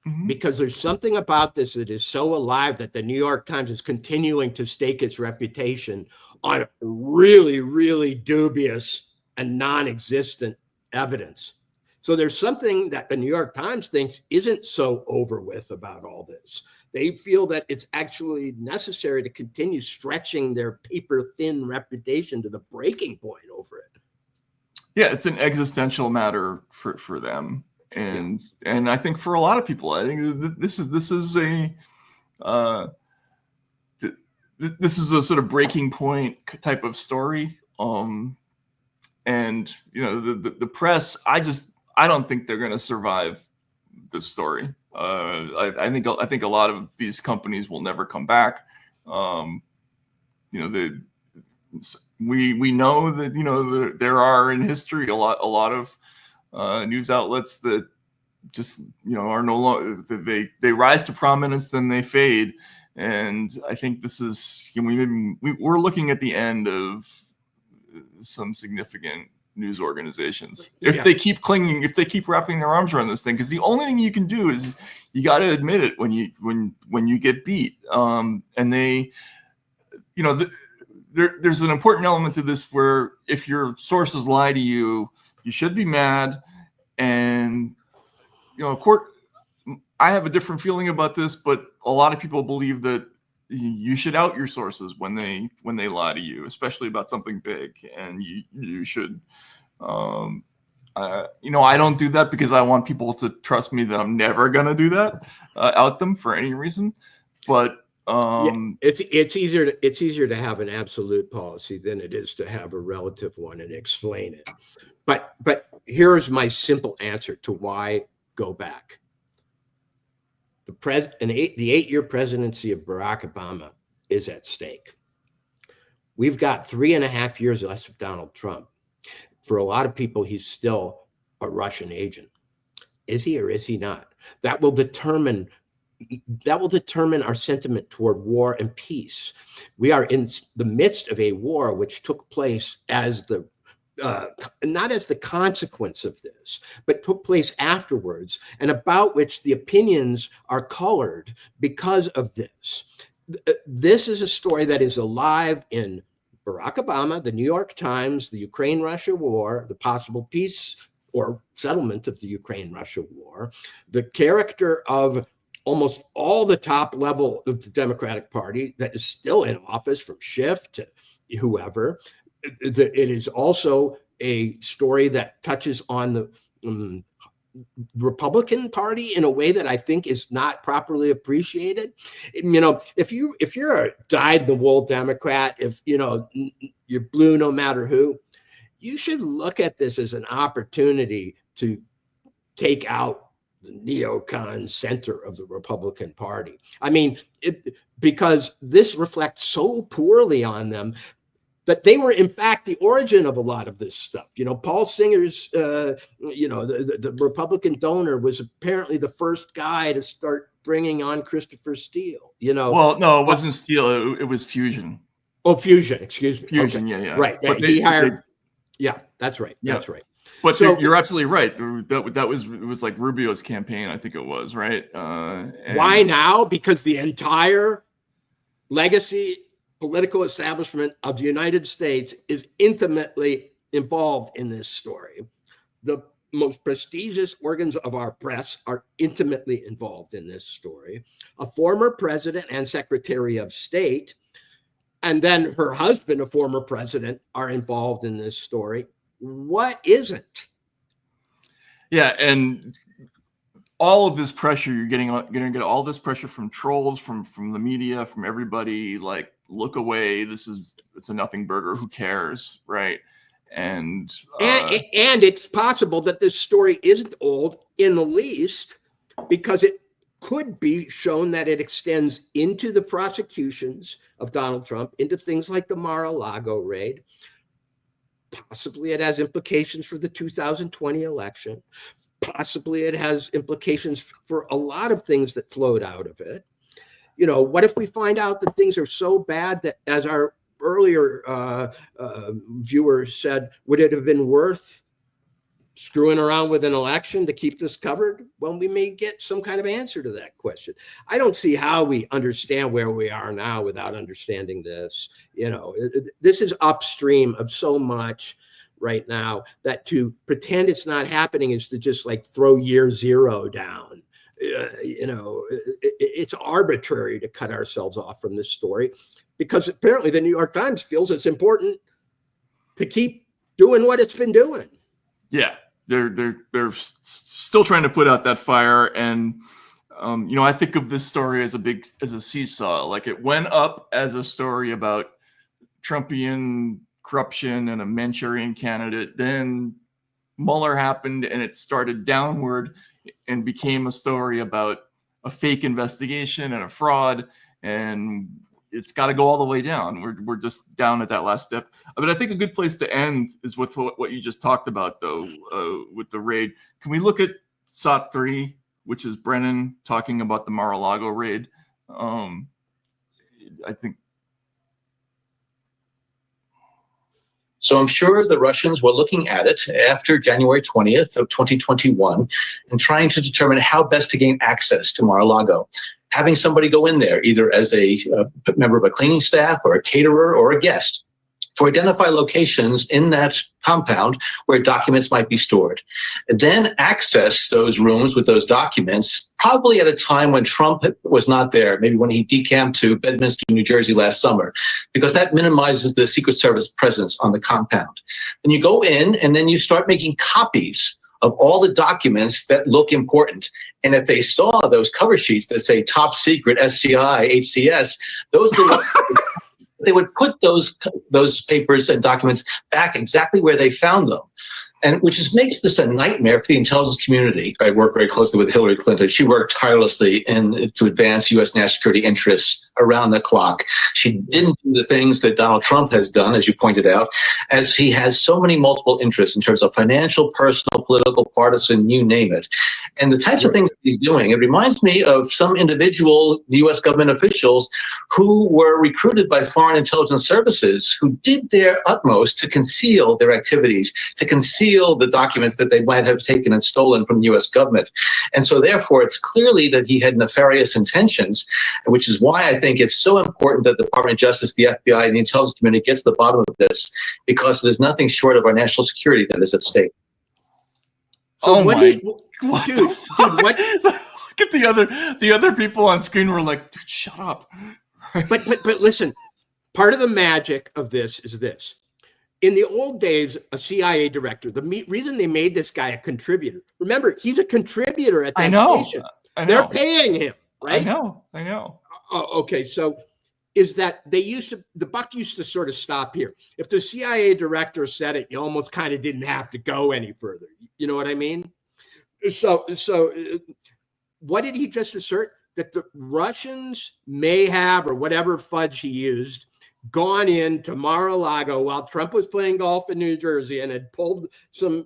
Mm-hmm. Because there's something about this that is so alive that the New York Times is continuing to stake its reputation on really, really dubious and non-existent evidence. So there's something that the New York Times thinks isn't so over with about all this. They feel that it's actually necessary to continue stretching their paper thin reputation to the breaking point over it. Yeah, it's an existential matter for them, and I think for a lot of people, I think this is a this is a sort of breaking point type of story. And the press, I don't think they're going to survive this story. I think a lot of these companies will never come back. We know that there are in history a lot of news outlets that just are no longer, they rise to prominence, then they fade. And I think this is, we're looking at the end of some significant news organizations if they keep clinging, if they keep wrapping their arms around this thing, because the only thing you can do is you got to admit it when you get beat. And they, there's an important element to this where if your sources lie to you, you should be mad. And I have a different feeling about this, but a lot of people believe that you should out your sources when they lie to you, especially about something big, and you should. I don't do that because I want people to trust me that I'm never gonna do that, out them for any reason. But it's easier to have an absolute policy than it is to have a relative one and explain it. But here's my simple answer to why go back. The 8-year presidency of Barack Obama is at stake. We've got 3.5 years less of Donald Trump. For a lot of people, he's still a Russian agent. Is he or is he not? That will determine our sentiment toward war and peace. We are in the midst of a war which took place as not as the consequence of this, but took place afterwards, and about which the opinions are colored because of this. This is a story that is alive in Barack Obama, the New York Times, the Ukraine-Russia war, the possible peace or settlement of the Ukraine-Russia war, the character of almost all the top level of the Democratic Party that is still in office, from Schiff to whoever. It is also a story that touches on the Republican Party in a way that I think is not properly appreciated. If you're a dyed-in-the-wool Democrat, if you're blue no matter who, you should look at this as an opportunity to take out the neocon center of the Republican Party. I mean, because this reflects so poorly on them that they were, in fact, the origin of a lot of this stuff. Paul Singer's, the Republican donor was apparently the first guy to start bringing on Christopher Steele. Well, no, it wasn't Steele. It was Fusion. Oh, Fusion. Excuse me. Fusion. Okay. Yeah. Right. But he hired. Yeah, that's right. Yeah. That's right. But So- you're absolutely right. It was like Rubio's campaign, I think it was, right? Why now? Because the entire legacy political establishment of the United States is intimately involved in this story. The most prestigious organs of our press are intimately involved in this story. A former president and secretary of state, and then her husband, a former president, are involved in this story. What isn't? Yeah, and all of this pressure, you're going to get all this pressure from trolls, from the media, from everybody. Like, look away. It's a nothing burger. Who cares, right? And it's possible that this story isn't old in the least, because it could be shown that it extends into the prosecutions of Donald Trump, into things like the Mar-a-Lago raid. Possibly it has implications for the 2020 election. Possibly it has implications for a lot of things that flowed out of it. What if we find out that things are so bad that, as our earlier viewer said, would it have been worth screwing around with an election to keep this covered? Well, we may get some kind of answer to that question. I don't see how we understand where we are now without understanding this. This is upstream of so much. right now, that to pretend it's not happening is to just like throw year zero down. It's arbitrary to cut ourselves off from this story, because apparently the New York Times feels it's important to keep doing what it's been doing. Yeah, they're still trying to put out that fire, and I think of this story as a seesaw. Like, it went up as a story about Trumpian corruption and a Manchurian candidate. Then Mueller happened, and it started downward and became a story about a fake investigation and a fraud, and it's got to go all the way down. We're just down at that last step. But I think a good place to end is with what you just talked about, though, with the raid. Can we look at SOT 3, which is Brennan talking about the Mar-a-Lago raid? I think. So I'm sure the Russians were looking at it after January 20th of 2021 and trying to determine how best to gain access to Mar-a-Lago. Having somebody go in there, either as a member of a cleaning staff or a caterer or a guest, to identify locations in that compound where documents might be stored, and then access those rooms with those documents, probably at a time when Trump was not there, maybe when he decamped to Bedminster, New Jersey last summer, because that minimizes the Secret Service presence on the compound. And you go in and then you start making copies of all the documents that look important. And if they saw those cover sheets that say top secret, SCI, HCS, those are what they would put those papers and documents back exactly where they found them. And which makes this a nightmare for the intelligence community. I work very closely with Hillary Clinton. She worked tirelessly to advance U.S. national security interests around the clock. She didn't do the things that Donald Trump has done, as you pointed out, as he has so many multiple interests in terms of financial, personal, political, partisan, you name it. And the types of things that he's doing, it reminds me of some individual U.S. government officials who were recruited by foreign intelligence services who did their utmost to conceal their activities, to conceal the documents that they might have taken and stolen from the U.S. government. And so therefore, it's clearly that he had nefarious intentions, which is why I think it's so important that the Department of Justice, the FBI, and the intelligence community gets to the bottom of this, because there's nothing short of our national security that is at stake. So What dude, the fuck? what? Look at the other people on screen were like, dude, shut up. But listen, part of the magic of this is this. In the old days, a CIA director, the reason they made this guy a contributor, remember, he's a contributor at that station. I know. They're paying him, right? I know. Oh, okay, so is that the buck used to sort of stop here. If the CIA director said it, you almost kind of didn't have to go any further. You know what I mean? So what did he just assert? That the Russians may have, or whatever fudge he used, gone into Mar-a-Lago while Trump was playing golf in New Jersey and had pulled some,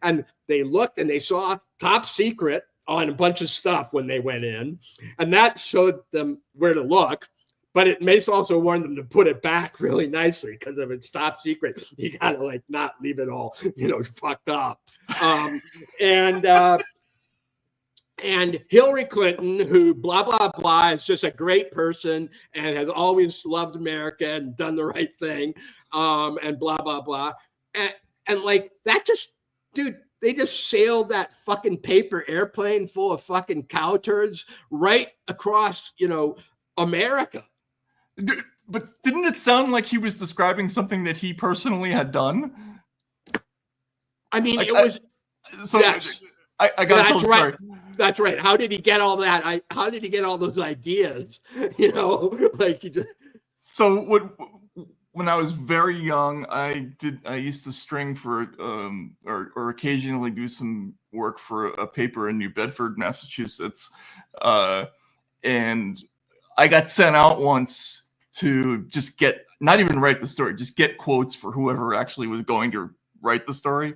and they looked and they saw top secret on a bunch of stuff when they went in, and that showed them where to look. But it may also warn them to put it back really nicely, because if it's top secret, you gotta like not leave it all, fucked up. And Hillary Clinton, who blah, blah, blah, is just a great person and has always loved America and done the right thing, and blah, blah, blah. And like that just, dude, they just sailed that fucking paper airplane full of fucking cow turds right across, America. Dude, but didn't it sound like he was describing something that he personally had done? I mean, it was... Yes. I got that's right. That's right. How did he get all that? How did he get all those ideas? Like he just. So when I was very young, I used to string for or occasionally do some work for a paper in New Bedford, Massachusetts, and I got sent out once to just not even write the story, just get quotes for whoever actually was going to write the story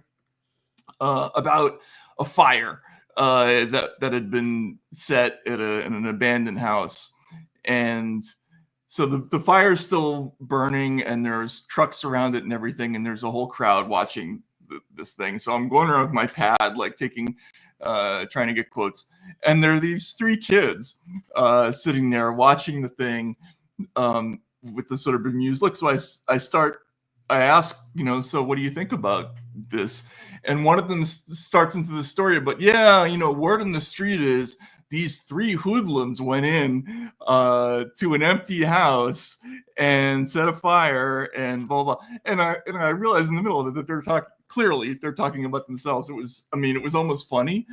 about a fire that had been set in an abandoned house. And so the fire's still burning and there's trucks around it and everything, and there's a whole crowd watching this thing. So I'm going around with my pad, like trying to get quotes. And there are these three kids sitting there watching the thing with this sort of bemused look. So I ask, so what do you think about this? And one of them starts into the story, but yeah, word on the street is these 3 hoodlums went in to an empty house and set a fire and blah, blah. And I realized in the middle of it that they're talking about themselves. It was almost funny.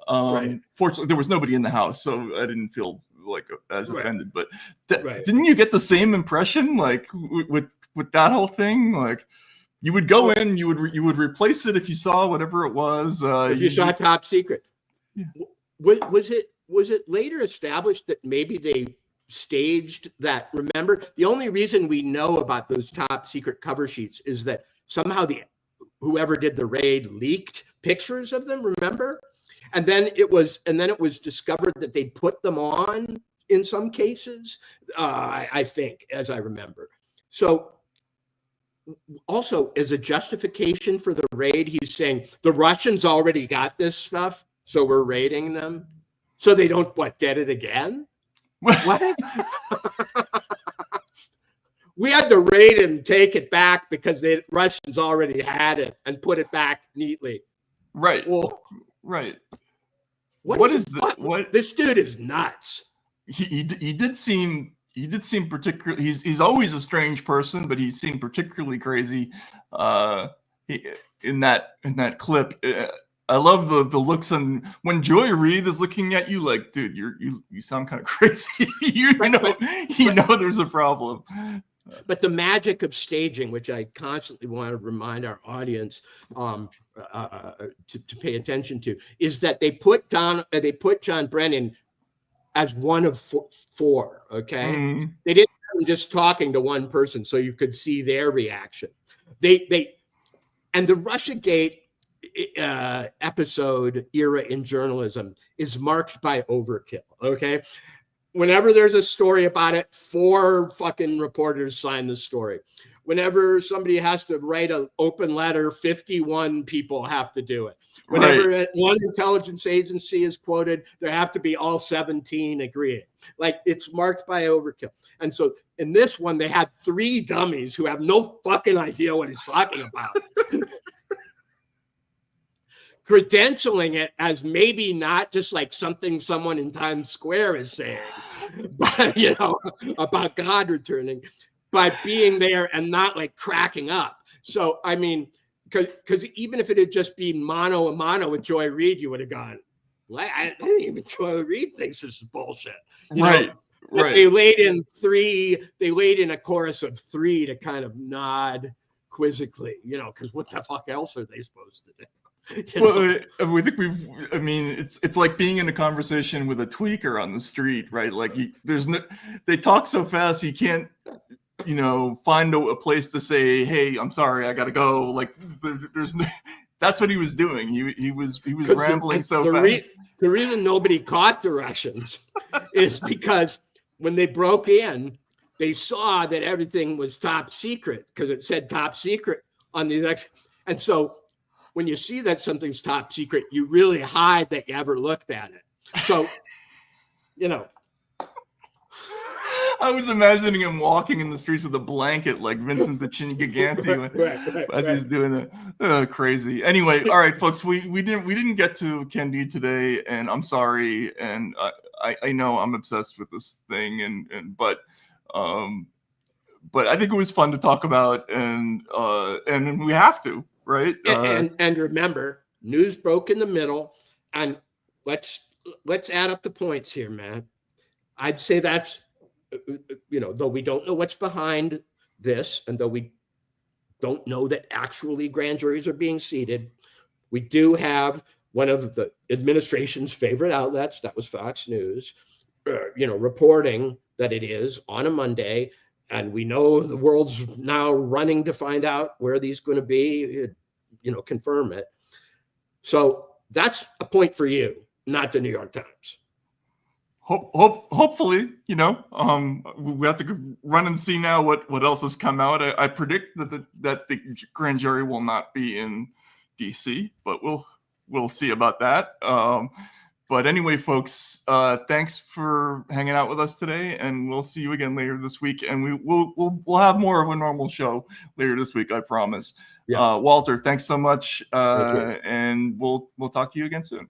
Right. Fortunately, there was nobody in the house, so I didn't feel like as Right. offended. But Right. didn't you get the same impression, like with that whole thing? Like you would go in, you would replace it if you saw whatever it was. If you saw Top Secret. Yeah. Was it later established that maybe they staged that? Remember, the only reason we know about those Top Secret cover sheets is that somehow whoever did the raid leaked pictures of them, remember? And then it was discovered that they put them on in some cases, I think, as I remember. So also, as a justification for the raid, he's saying the Russians already got this stuff, so we're raiding them. So they don't, get it again? What? We had to raid and take it back because the Russians already had it and put it back neatly. Right. Well, right. What this dude is nuts. He did seem particularly. He's always a strange person, but he seemed particularly crazy in that clip. I love the looks on when Joy Reid is looking at you like, dude, you sound kind of crazy. you know there's a problem. But the magic of staging, which I constantly want to remind our audience to pay attention to, is that they put John Brennan as one of 4. Okay, they didn't have him just talking to one person, so you could see their reaction. And the Russiagate episode era in journalism is marked by overkill. Okay. Whenever there's a story about it, 4 fucking reporters sign the story. Whenever somebody has to write an open letter, 51 people have to do it. Whenever one intelligence agency is quoted, there have to be all 17 agreeing. Like, it's marked by overkill. And so in this one, they had 3 dummies who have no fucking idea what he's talking about. Credentialing it as maybe not just like something someone in Times Square is saying, but about God returning, by being there and not like cracking up. So I mean, because even if it had just been mano a mano with Joy Reid, you would have gone, I didn't even Joy Reid thinks this is bullshit. Right. They laid in a chorus of 3 to kind of nod quizzically, because what the fuck else are they supposed to do? Well, we think it's like being in a conversation with a tweaker on the street, right? Like they talk so fast you can't, find a place to say, "Hey, I'm sorry, I gotta go." Like there's that's what he was doing. He was rambling so fast. The reason nobody caught the Russians is because when they broke in, they saw that everything was top secret because it said top secret on the and so. When you see that something's top secret, you really hide that you ever looked at it. So, I was imagining him walking in the streets with a blanket like Vincent the Chin Gigante as he's doing it. Crazy. Anyway, all right, folks, we didn't get to Candide today, and I'm sorry. And I know I'm obsessed with this thing, but I think it was fun to talk about, and we have to. Right. And remember, news broke in the middle. And let's add up the points here, Matt. I'd say that's, though we don't know what's behind this, and though we don't know that actually grand juries are being seated, we do have one of the administration's favorite outlets, that was Fox News, reporting that it is on a Monday. And we know the world's now running to find out where these going to be, confirm it. So that's a point for you, not the New York Times. Hopefully, we have to run and see now what else has come out. I predict that the grand jury will not be in DC, but we'll see about that. But anyway, folks, thanks for hanging out with us today, and we'll see you again later this week. And we'll have more of a normal show later this week, I promise. Yeah. Walter, thanks so much, Thank you. and we'll talk to you again soon.